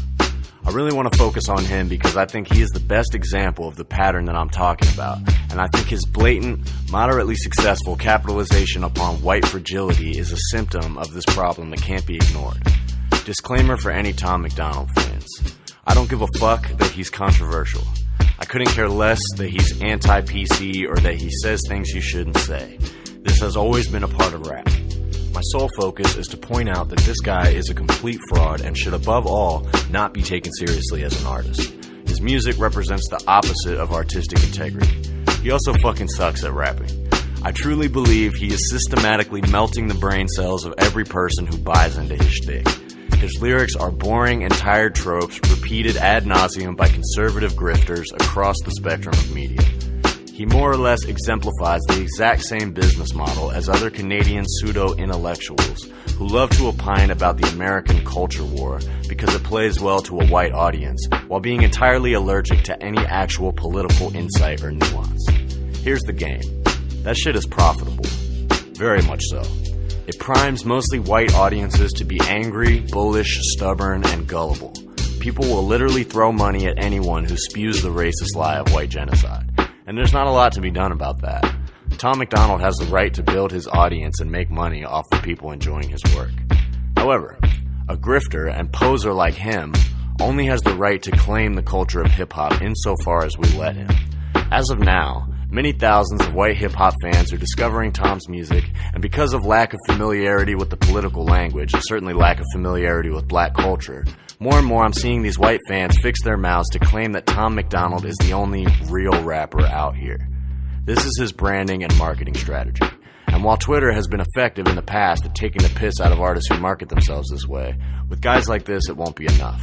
I really want to focus on him because I think he is the best example of the pattern that I'm talking about, and I think his blatant, moderately successful capitalization upon white fragility is a symptom of this problem that can't be ignored. Disclaimer for any Tom MacDonald fans. I don't give a fuck that he's controversial. I couldn't care less that he's anti-PC or that he says things you shouldn't say. This has always been a part of rap. My sole focus is to point out that this guy is a complete fraud and should above all not be taken seriously as an artist. His music represents the opposite of artistic integrity. He also fucking sucks at rapping. I truly believe he is systematically melting the brain cells of every person who buys into his shtick. His lyrics are boring and tired tropes repeated ad nauseum by conservative grifters across the spectrum of media. He more or less exemplifies the exact same business model as other Canadian pseudo-intellectuals who love to opine about the American culture war because it plays well to a white audience, while being entirely allergic to any actual political insight or nuance. Here's the game. That shit is profitable. Very much so. It primes mostly white audiences to be angry, bullish, stubborn, and gullible. People will literally throw money at anyone who spews the racist lie of white genocide. And there's not a lot to be done about that. Tom MacDonald has the right to build his audience and make money off the people enjoying his work. However, a grifter and poser like him only has the right to claim the culture of hip-hop insofar as we let him. As of now, many thousands of white hip-hop fans are discovering Tom's music, and because of lack of familiarity with the political language, and certainly lack of familiarity with black culture, more and more I'm seeing these white fans fix their mouths to claim that Tom MacDonald is the only real rapper out here. This is his branding and marketing strategy. And while Twitter has been effective in the past at taking the piss out of artists who market themselves this way, with guys like this it won't be enough.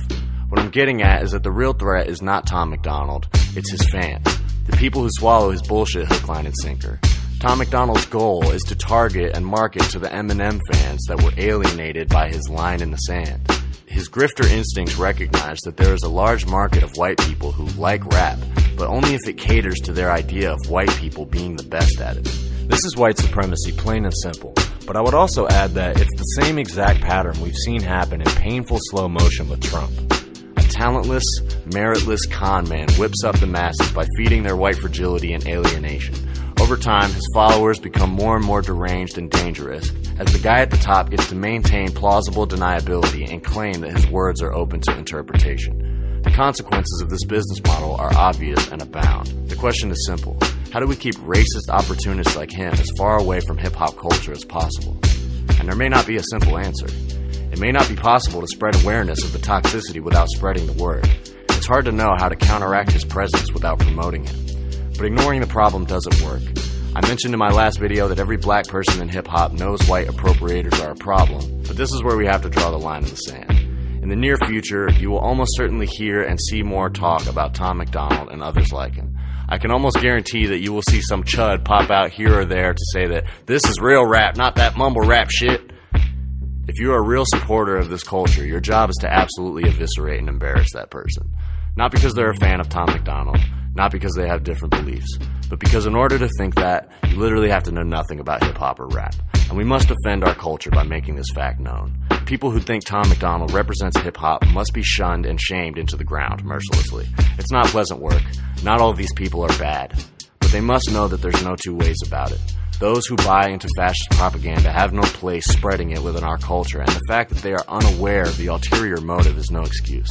What I'm getting at is that the real threat is not Tom MacDonald, it's his fans. The people who swallow his bullshit hook, line, and sinker. Tom MacDonald's goal is to target and market to the Eminem fans that were alienated by his line in the sand. His grifter instincts recognize that there is a large market of white people who like rap, but only if it caters to their idea of white people being the best at it. This is white supremacy, plain and simple. But I would also add that it's the same exact pattern we've seen happen in painful slow motion with Trump. A talentless, meritless con man whips up the masses by feeding their white fragility and alienation. Over time, his followers become more and more deranged and dangerous, as the guy at the top gets to maintain plausible deniability and claim that his words are open to interpretation. The consequences of this business model are obvious and abound. The question is simple. How do we keep racist opportunists like him as far away from hip-hop culture as possible? And there may not be a simple answer. It may not be possible to spread awareness of the toxicity without spreading the word. It's hard to know how to counteract his presence without promoting him. But ignoring the problem doesn't work. I mentioned in my last video that every black person in hip-hop knows white appropriators are a problem, but this is where we have to draw the line in the sand. In the near future, you will almost certainly hear and see more talk about Tom MacDonald and others like him. I can almost guarantee that you will see some chud pop out here or there to say that this is real rap, not that mumble rap shit. If you are a real supporter of this culture, your job is to absolutely eviscerate and embarrass that person. Not because they're a fan of Tom MacDonald, not because they have different beliefs, but because in order to think that, you literally have to know nothing about hip-hop or rap. And we must defend our culture by making this fact known. People who think Tom MacDonald represents hip-hop must be shunned and shamed into the ground mercilessly. It's not pleasant work. Not all of these people are bad. But they must know that there's no two ways about it. Those who buy into fascist propaganda have no place spreading it within our culture, and the fact that they are unaware of the ulterior motive is no excuse.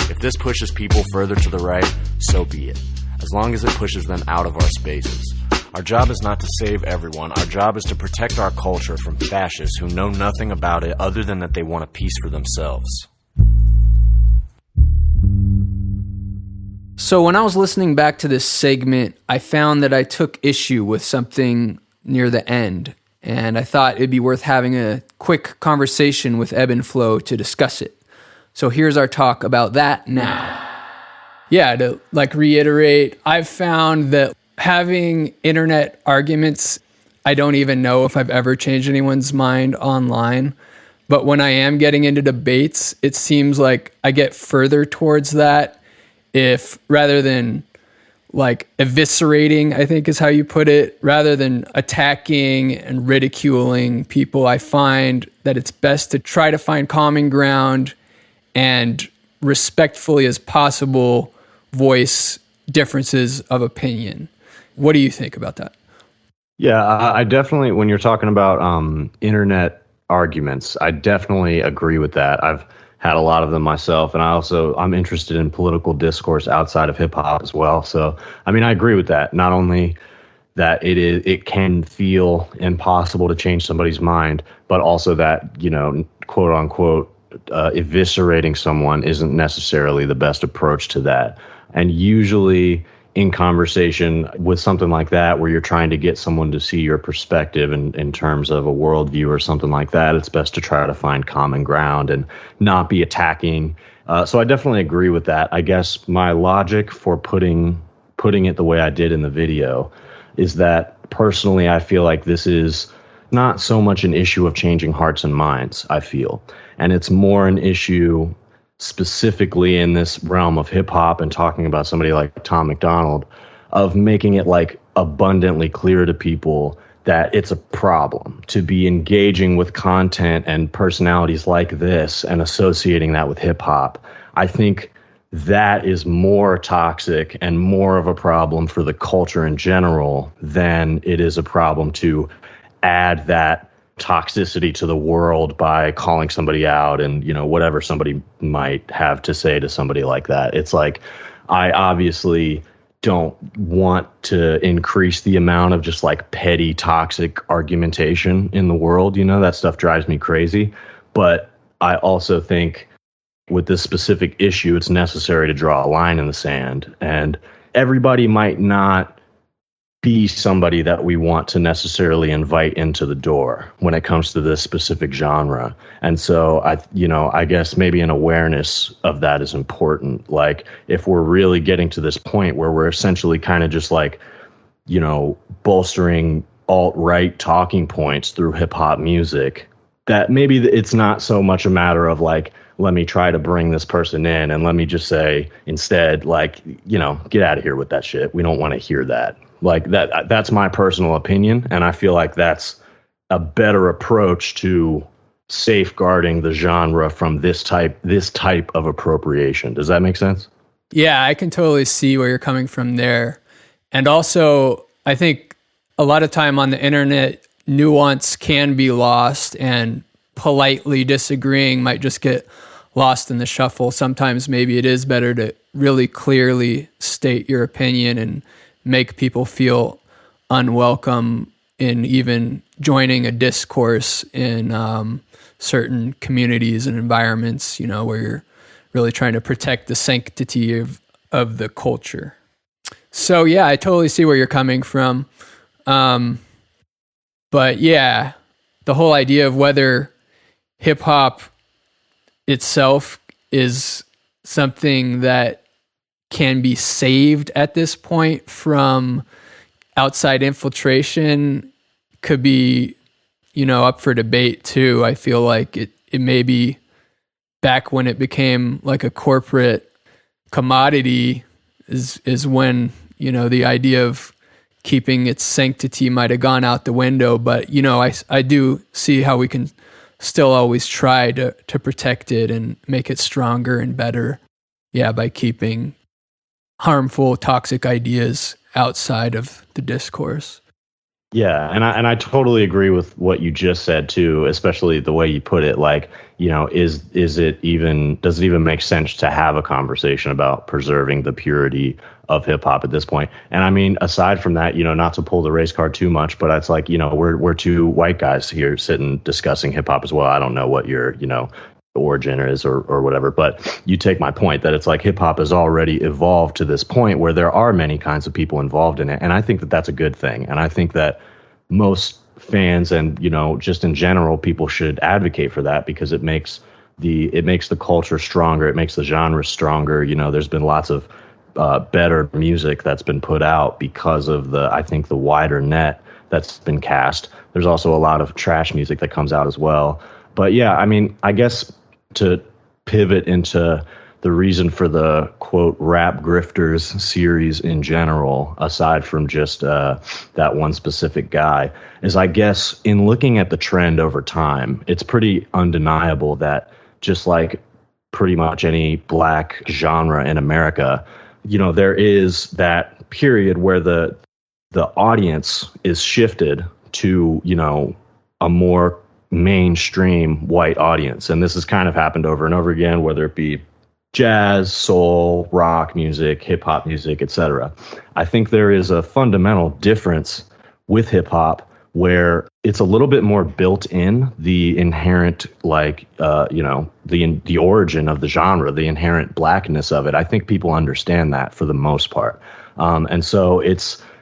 If this pushes people further to the right, so be it. As long as it pushes them out of our spaces. Our job is not to save everyone. Our job is to protect our culture from fascists who know nothing about it other than that they want a piece for themselves. So when I was listening back to this segment, I found that I took issue with something near the end, and I thought it'd be worth having a quick conversation with Eb&Flow to discuss it. So here's our talk about that now. Yeah, to reiterate, I've found that having internet arguments, I don't even know if I've ever changed anyone's mind online. But when I am getting into debates, it seems like I get further towards that if rather than eviscerating, I think is how you put it, rather than attacking and ridiculing people, I find that it's best to try to find common ground and respectfully as possible voice differences of opinion. What do you think about that? Yeah, I definitely, when you're talking about internet arguments, I definitely agree with that. I've had a lot of them myself, and I'm interested in political discourse outside of hip hop as well. So, I mean, I agree with that. Not only that it can feel impossible to change somebody's mind, but also that, quote unquote, eviscerating someone isn't necessarily the best approach to that. And usually in conversation with something like that, where you're trying to get someone to see your perspective in terms of a worldview or something like that, it's best to try to find common ground and not be attacking. So I definitely agree with that. I guess my logic for putting it the way I did in the video is that personally, I feel like this is not so much an issue of changing hearts and minds, I feel. And it's more an issue specifically in this realm of hip hop and talking about somebody like Tom MacDonald, of making it abundantly clear to people that it's a problem to be engaging with content and personalities like this and associating that with hip hop. I think that is more toxic and more of a problem for the culture in general than it is a problem to add that toxicity to the world by calling somebody out and, you know, whatever somebody might have to say to somebody like that. It's like, I obviously don't want to increase the amount of just like petty, toxic argumentation in the world. You know, that stuff drives me crazy. But I also think with this specific issue, it's necessary to draw a line in the sand. And everybody might not be somebody that we want to necessarily invite into the door when it comes to this specific genre. And so I guess maybe an awareness of that is important. Like if we're really getting to this point where we're essentially kind of just like, you know, bolstering alt-right talking points through hip hop music, that maybe it's not so much a matter of like, let me try to bring this person in and let me just say instead, like, you know, get out of here with that shit. We don't want to hear that. Like that's my personal opinion. And I feel like that's a better approach to safeguarding the genre from this type of appropriation. Does that make sense? Yeah, I can totally see where you're coming from there. And also, I think a lot of time on the internet, nuance can be lost, and politely disagreeing might just get lost in the shuffle. Sometimes maybe it is better to really clearly state your opinion and make people feel unwelcome in even joining a discourse in certain communities and environments, you know, where you're really trying to protect the sanctity of the culture. So yeah, I totally see where you're coming from. But yeah, the whole idea of whether hip hop itself is something that can be saved at this point from outside infiltration could be, you know, up for debate too. I feel like it may be back when it became like a corporate commodity is when, you know, the idea of keeping its sanctity might have gone out the window. But, you know, I do see how we can still always try to protect it and make it stronger and better. Yeah, by keeping harmful, toxic ideas outside of the discourse. Yeah, and I totally agree with what you just said too, especially the way you put it. Like, you know, does it even make sense to have a conversation about preserving the purity of hip hop at this point? And I mean, aside from that, you know, not to pull the race card too much, but it's like, you know, we're two white guys here sitting discussing hip hop as well. I don't know what your, you know, origin is or whatever, but you take my point that it's like hip hop has already evolved to this point where there are many kinds of people involved in it, and I think that that's a good thing. And I think that most fans and, you know, just in general, people should advocate for that because it makes the culture stronger, it makes the genre stronger. You know, there's been lots of better music that's been put out because of I think the wider net that's been cast. There's also a lot of trash music that comes out as well. But yeah, I mean, I guess to pivot into the reason for the quote Rap Grifters series in general, aside from just that one specific guy, is I guess in looking at the trend over time, it's pretty undeniable that just like pretty much any black genre in America, you know, there is that period where the audience is shifted to, you know, a more mainstream white audience. And this has kind of happened over and over again, whether it be jazz, soul, rock music, hip hop music, etc. I think there is a fundamental difference with hip hop where it's a little bit more built in the inherent, like, you know, the origin of the genre, the inherent blackness of it. I think people understand that for the most part. And so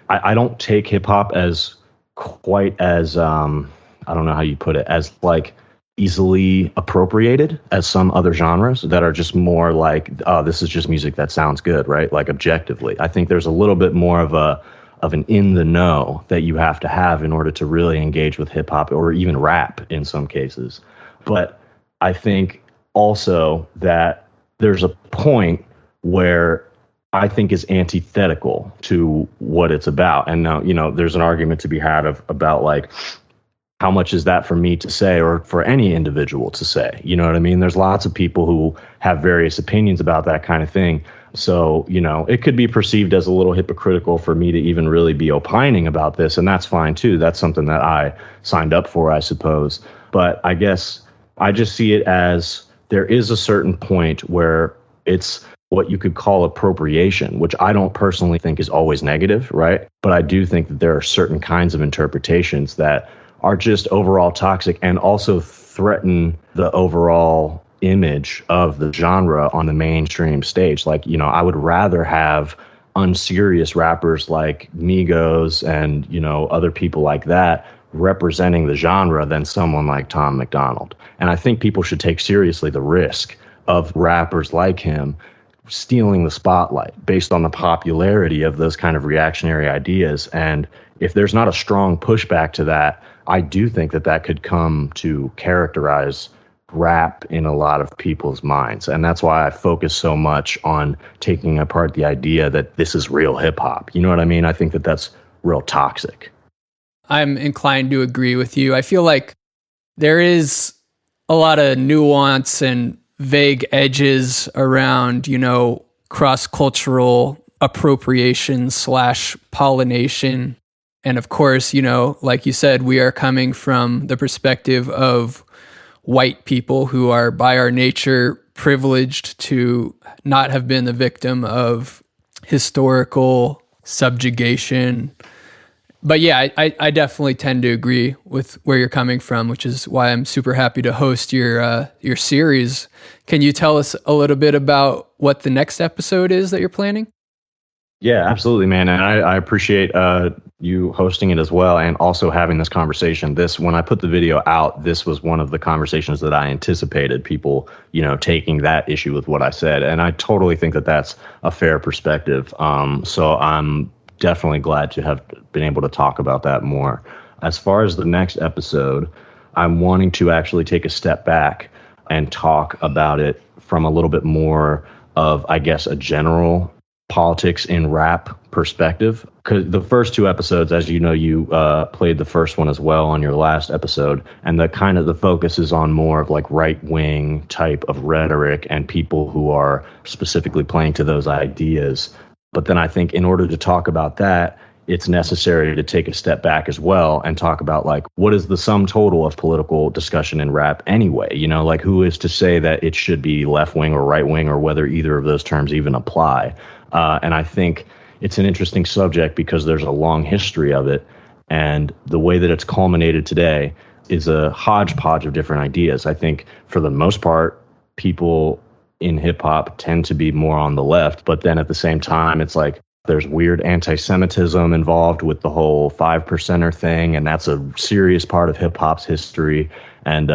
I don't take hip hop as quite as, I don't know how you put it, as like easily appropriated as some other genres that are just more like, oh, this is just music that sounds good, right? Like objectively. I think there's a little bit more of an in the know that you have to have in order to really engage with hip hop or even rap in some cases. But I think also that there's a point where I think is antithetical to what it's about. And now, there's an argument to be had about like, how much is that for me to say or for any individual to say? You know what I mean? There's lots of people who have various opinions about that kind of thing. So, it could be perceived as a little hypocritical for me to even really be opining about this. And that's fine too. That's something that I signed up for, I suppose. But I guess I just see it as there is a certain point where it's what you could call appropriation, which I don't personally think is always negative, right? But I do think that there are certain kinds of interpretations that are just overall toxic and also threaten the overall image of the genre on the mainstream stage. Like, I would rather have unserious rappers like Migos and, other people like that representing the genre than someone like Tom MacDonald. And I think people should take seriously the risk of rappers like him stealing the spotlight based on the popularity of those kind of reactionary ideas. And if there's not a strong pushback to that, I do think that could come to characterize rap in a lot of people's minds. And that's why I focus so much on taking apart the idea that this is real hip hop. You know what I mean? I think that that's real toxic. I'm inclined to agree with you. I feel like there is a lot of nuance and vague edges around, cross-cultural appropriation / pollination. And of course, like you said, we are coming from the perspective of white people who are by our nature privileged to not have been the victim of historical subjugation. But yeah, I definitely tend to agree with where you're coming from, which is why I'm super happy to host your series. Can you tell us a little bit about what the next episode is that you're planning? Yeah, absolutely, man. And I appreciate you hosting it as well and also having this conversation. When I put the video out, this was one of the conversations that I anticipated people, taking that issue with what I said. And I totally think that that's a fair perspective. So I'm definitely glad to have been able to talk about that more. As far as the next episode, I'm wanting to actually take a step back and talk about it from a little bit more of, I guess, a general politics in rap perspective. Because the first two episodes, as you know, you played the first one as well on your last episode, and the focus is on more of like right-wing type of rhetoric and people who are specifically playing to those ideas. But then I think in order to talk about that, it's necessary to take a step back as well and talk about like, what is the sum total of political discussion in rap anyway? Like who is to say that it should be left wing or right wing or whether either of those terms even apply? And I think it's an interesting subject because there's a long history of it. And the way that it's culminated today is a hodgepodge of different ideas. I think for the most part, people in hip hop tend to be more on the left, but then at the same time, it's like there's weird anti-Semitism involved with the whole 5%er thing, and that's a serious part of hip hop's history. And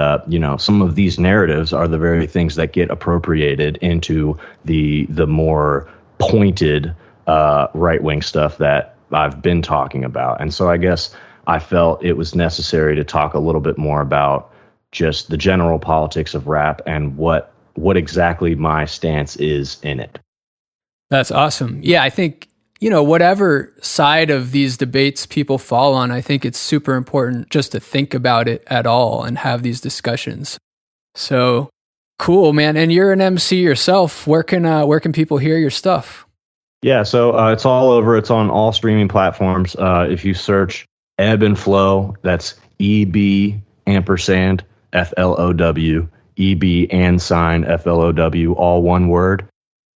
some of these narratives are the very things that get appropriated into the more pointed right-wing stuff that I've been talking about. And so I guess I felt it was necessary to talk a little bit more about just the general politics of rap and what exactly my stance is in it. That's awesome. Yeah, I think, whatever side of these debates people fall on, I think it's super important just to think about it at all and have these discussions. So cool, man. And you're an MC yourself. Where can people hear your stuff? Yeah, so it's all over. It's on all streaming platforms. If you search Eb&Flow, that's EB ampersand FLOW, EB and sign FLOW, all one word.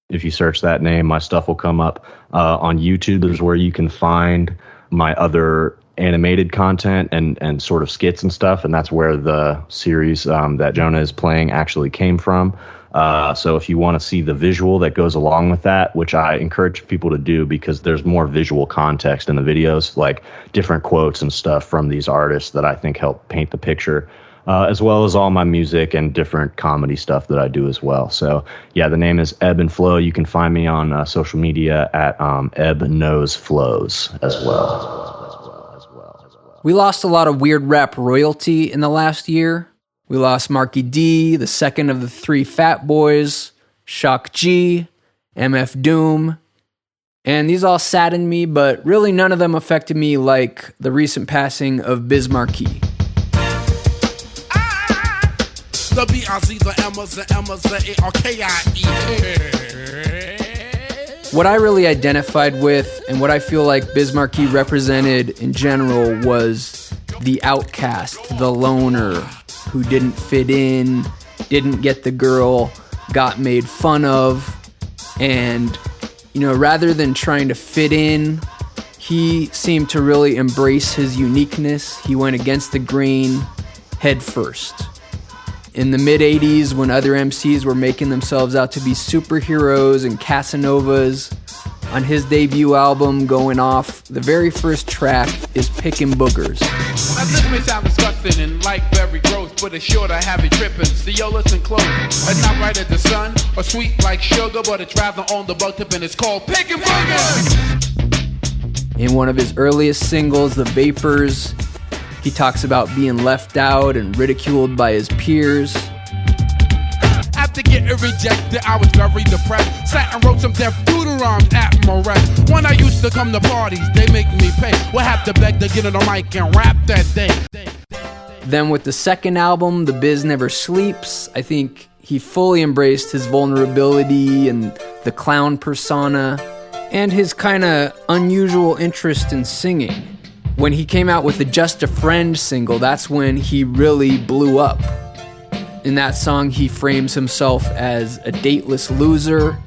If you search that name, my stuff will come up. On YouTube is where you can find my other animated content and sort of skits and stuff, and that's where the series that Jonah is playing actually came from. So if you want to see the visual that goes along with that, which I encourage people to do because there's more visual context in the videos, like different quotes and stuff from these artists that I think help paint the picture, as well as all my music and different comedy stuff that I do as well. So yeah, the name is Eb&Flow. You can find me on social media at Eb Knows Flows as well. We lost a lot of weird rap royalty in the last year. We lost Marky D, the second of the three Fat Boys, Shock G, MF Doom, And these all saddened me, but really none of them affected me like the recent passing of Biz Markie. The B-I-Z, the M's, the M's, the A-R-K-I-E. What I really identified with and what I feel like Biz Markie represented in general was the outcast, the loner who didn't fit in, didn't get the girl, got made fun of, and, you know, rather than trying to fit in, he seemed to really embrace his uniqueness. He went against the grain head first. In the mid-'80s, when other MCs were making themselves out to be superheroes and Casanovas, on his debut album, Going Off, the very first track is Pickin' Boogers. Now this may sound disgusting and like very gross, but it's sure to have it tripping. Ciolus and clothes, it's not right at the sun or sweet like sugar, but it's rather on the bug tip and it's called Pickin' Boogers. In one of his earliest singles, The Vapors, he talks about being left out and ridiculed by his peers. After getting rejected, I was very depressed. Sat and wrote some deaf doodle rhymes at my rest. When I used to come to parties, they make me pay. We'll have to beg to get on the mic and rap that day. Then with the second album, The Biz Never Sleeps, I think he fully embraced his vulnerability and the clown persona and his kind of unusual interest in singing. When he came out with the Just a Friend single, that's when he really blew up. In that song, he frames himself as a dateless loser,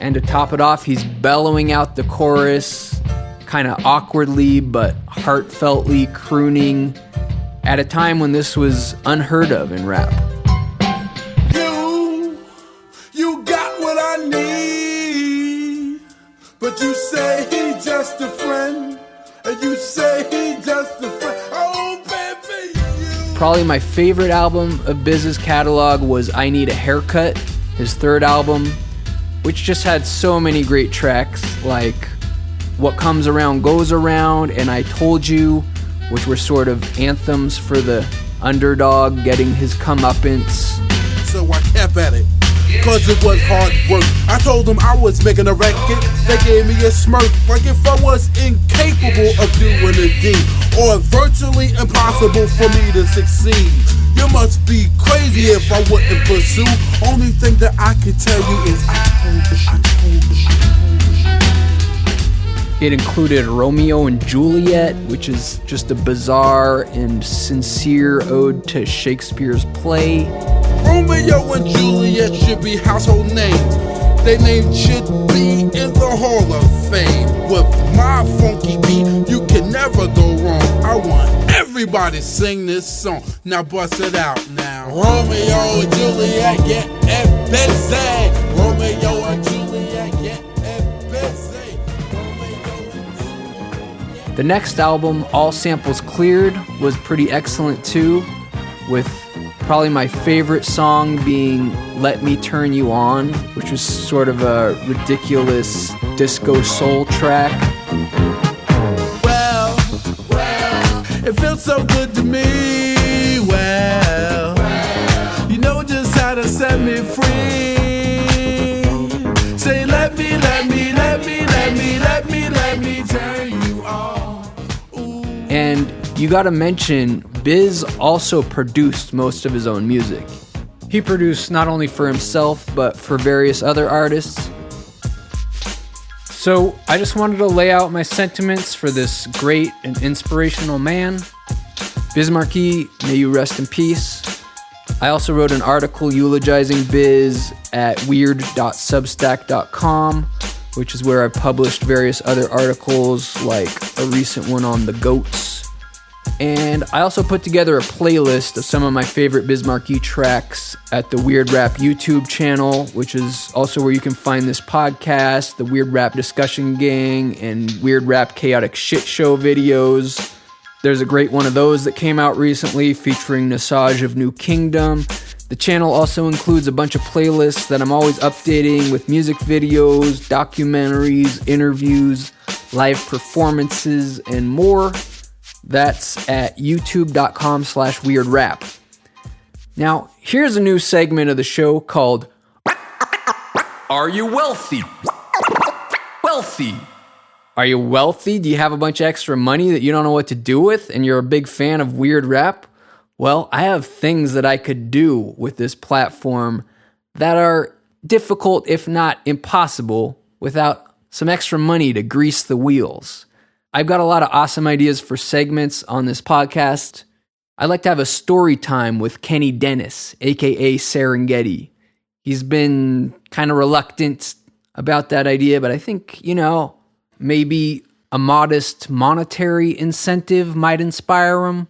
and to top it off, he's bellowing out the chorus, kind of awkwardly but heartfeltly crooning, at a time when this was unheard of in rap. You got what I need, but you say he's just a friend, and you say he's just a friend. Oh, baby, Probably my favorite album of Biz's catalog was I Need a Haircut, his third album, which just had so many great tracks like What Comes Around Goes Around and I Told You, which were sort of anthems for the underdog getting his comeuppance. So I kept at it, cause it was hard work. I told them I was making a record. They gave me a smirk, like if I was incapable of doing a deed, or virtually impossible for me to succeed. You must be crazy if I wouldn't pursue. Only thing that I could tell you is I told you. It included Romeo and Juliet, which is just a bizarre and sincere ode to Shakespeare's play. Romeo and Juliet should be household names. Their names should be in the Hall of Fame. With my funky beat, you can never go wrong. I want everybody to sing this song. Now bust it out now. Romeo and Juliet get busy. Romeo and Juliet get busy. The next album, All Samples Cleared, was pretty excellent too, with probably my favorite song being Let Me Turn You On, which was sort of a ridiculous disco soul track. Well, it feels so good to me. Well, you know just how to set me free. Say let me turn you on. Ooh. And you gotta mention, Biz also produced most of his own music. He produced not only for himself, but for various other artists. So I just wanted to lay out my sentiments for this great and inspirational man. Biz Markie, may you rest in peace. I also wrote an article eulogizing Biz at weird.substack.com, which is where I published various other articles, like a recent one on the goats. And I also put together a playlist of some of my favorite Biz Markie tracks at the Weird Rap YouTube channel, which is also where you can find this podcast, the Weird Rap Discussion Gang, and Weird Rap Chaotic Shit Show videos. There's a great one of those that came out recently featuring Nasaj of New Kingdom. The channel also includes a bunch of playlists that I'm always updating with music videos, documentaries, interviews, live performances, and more. That's at youtube.com/weirdrap. Now, here's a new segment of the show called Are You Wealthy? wealthy? Are you wealthy? Do you have a bunch of extra money that you don't know what to do with and you're a big fan of weird rap? Well, I have things that I could do with this platform that are difficult, if not impossible, without some extra money to grease the wheels. I've got a lot of awesome ideas for segments on this podcast. I'd like to have a story time with Kenny Dennis, aka Serengeti. He's been kind of reluctant about that idea, but I think, maybe a modest monetary incentive might inspire him.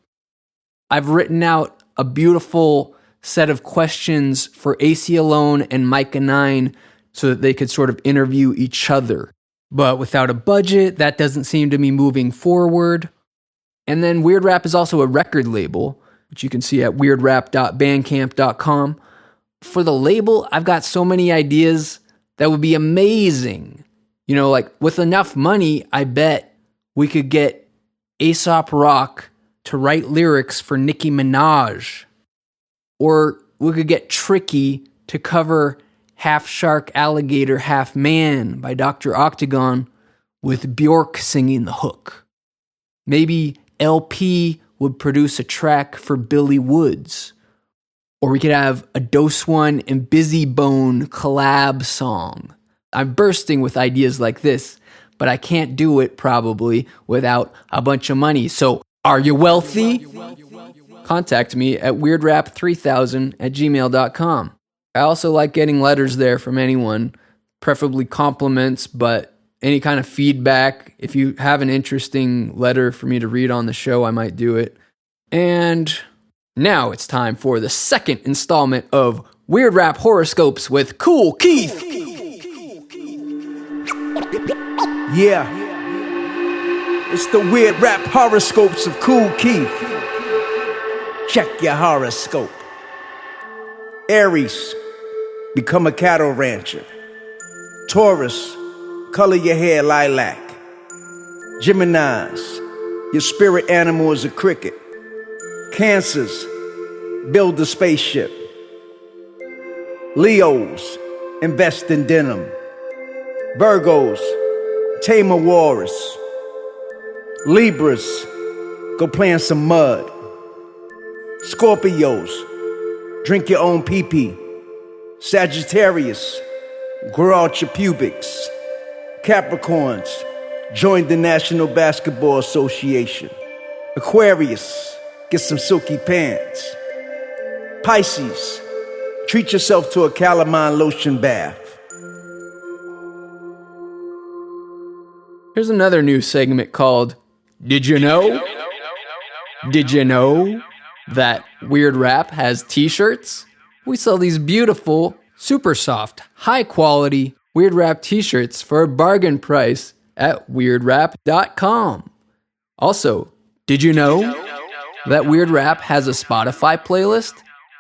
I've written out a beautiful set of questions for AC Alone and Micah 9 so that they could sort of interview each other. But without a budget, that doesn't seem to be moving forward. And then Weird Rap is also a record label, which you can see at weirdrap.bandcamp.com. For the label, I've got so many ideas that would be amazing. With enough money, I bet we could get Aesop Rock to write lyrics for Nicki Minaj. Or we could get Tricky to cover Half Shark, Alligator, Half Man by Dr. Octagon with Bjork singing the hook. Maybe LP would produce a track for Billy Woods. Or we could have a Dose One and Busy Bone collab song. I'm bursting with ideas like this, but I can't do it probably without a bunch of money. So, are you wealthy? Contact me at weirdrap3000@gmail.com. I also like getting letters there from anyone, preferably compliments, but any kind of feedback. If you have an interesting letter for me to read on the show, I might do it. And now it's time for the second installment of Weird Rap Horoscopes with Kool Keith. Yeah, it's the Weird Rap Horoscopes of Kool Keith. Check your horoscope. Aries, become a cattle rancher. Taurus, color your hair lilac. Geminis, your spirit animal is a cricket. Cancers, build a spaceship. Leos, invest in denim. Virgos, tame a walrus. Libras, go play in some mud. Scorpios, drink your own pee-pee. Sagittarius, grow out your pubics. Capricorns, join the National Basketball Association. Aquarius, get some silky pants. Pisces, treat yourself to a calamine lotion bath. Here's another new segment called Did You Know? Did you know that Weird Rap has t-shirts? We sell these beautiful, super soft, high quality Weird Rap t-shirts for a bargain price at weirdrap.com. Also, did you know that Weird Rap has a Spotify playlist?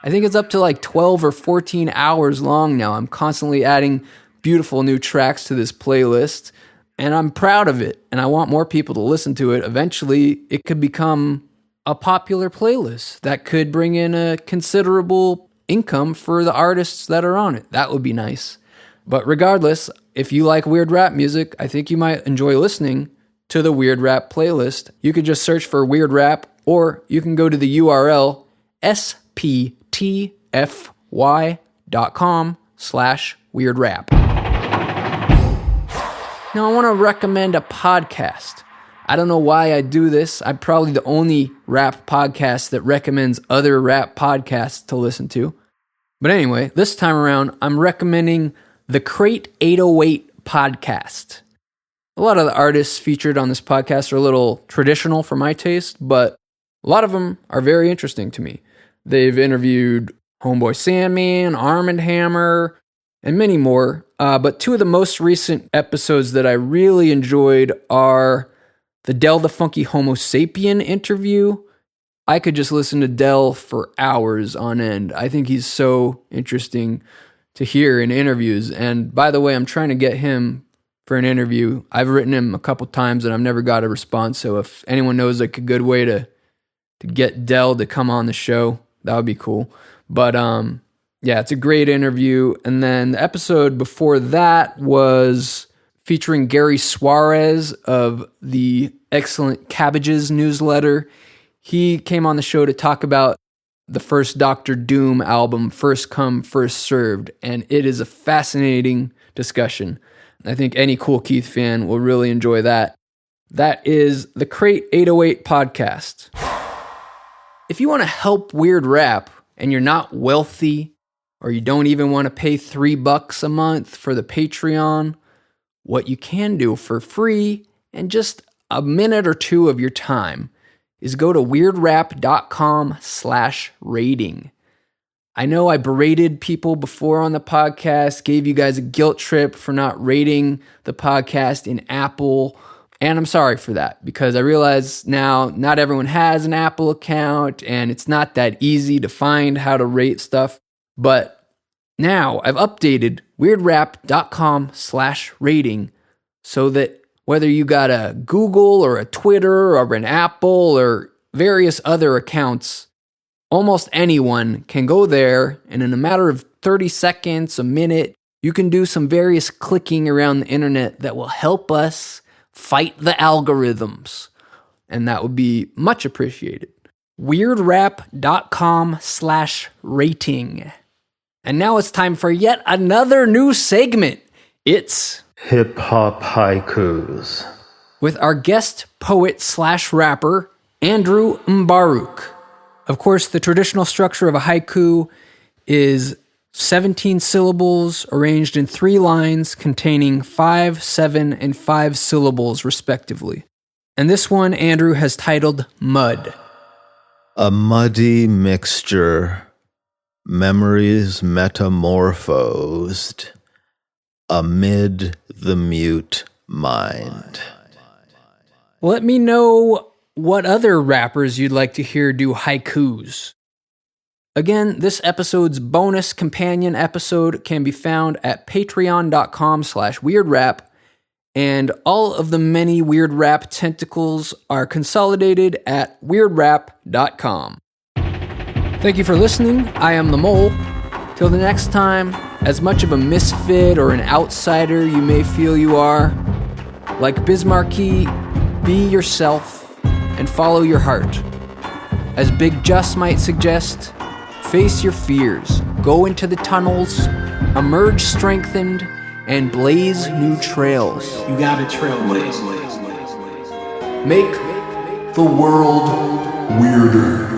I think it's up to like 12 or 14 hours long now. I'm constantly adding beautiful new tracks to this playlist, and I'm proud of it, and I want more people to listen to it. Eventually, it could become a popular playlist that could bring in a considerable income for the artists that are on it. That would be nice. But regardless, if you like weird rap music, I think you might enjoy listening to the Weird Rap playlist. You could just search for Weird Rap, or you can go to the URL sptfy.com/weirdrap. Now, I want to recommend a podcast. I don't know why I do this. I'm probably the only rap podcast that recommends other rap podcasts to listen to. But anyway, this time around, I'm recommending the Crate 808 podcast. A lot of the artists featured on this podcast are a little traditional for my taste, but a lot of them are very interesting to me. They've interviewed Homeboy Sandman, Arm & Hammer, and many more. But two of the most recent episodes that I really enjoyed are the Del the Funky Homo Sapien interview. I could just listen to Del for hours on end. I think he's so interesting to hear in interviews. And by the way, I'm trying to get him for an interview. I've written him a couple times and I've never got a response. So if anyone knows like a good way to get Del to come on the show, that would be cool. But yeah, it's a great interview. And then the episode before that was featuring Gary Suarez of the excellent Cabbages newsletter. He came on the show to talk about the first Dr. Doom album, First Come, First Served, and it is a fascinating discussion. I think any Kool Keith fan will really enjoy that. That is the Crate 808 podcast. If you want to help Weird Rap and you're not wealthy, or you don't even want to pay $3 a month for the Patreon, what you can do for free and just a minute or two of your time is go to weirdrap.com/rating. I know I berated people before on the podcast, gave you guys a guilt trip for not rating the podcast in Apple, and I'm sorry for that because I realize now not everyone has an Apple account and it's not that easy to find how to rate stuff. But now I've updated weirdrap.com/rating so that whether you got a Google or a Twitter or an Apple or various other accounts, almost anyone can go there and in a matter of 30 seconds, a minute, you can do some various clicking around the internet that will help us fight the algorithms. And that would be much appreciated. weirdrap.com/rating. And now it's time for yet another new segment. It's Hip Hop Haikus with our guest poet/rapper, Andrew Mbaruk. Of course, the traditional structure of a haiku is 17 syllables arranged in 3 lines containing 5, 7, and 5 syllables respectively. And this one, Andrew has titled Mud. A muddy mixture, memories metamorphosed amid the mute mind. Let me know what other rappers you'd like to hear do haikus. Again, this episode's bonus companion episode can be found at patreon.com/weirdrap, and all of the many Weird Rap tentacles are consolidated at weirdrap.com. Thank you for listening. I am the Mole. Till the next time, as much of a misfit or an outsider you may feel you are, like Biz Markie, be yourself and follow your heart. As Bigg Jus might suggest, face your fears, go into the tunnels, emerge strengthened, and blaze new trails. You gotta trailblaze. Make the world weirder.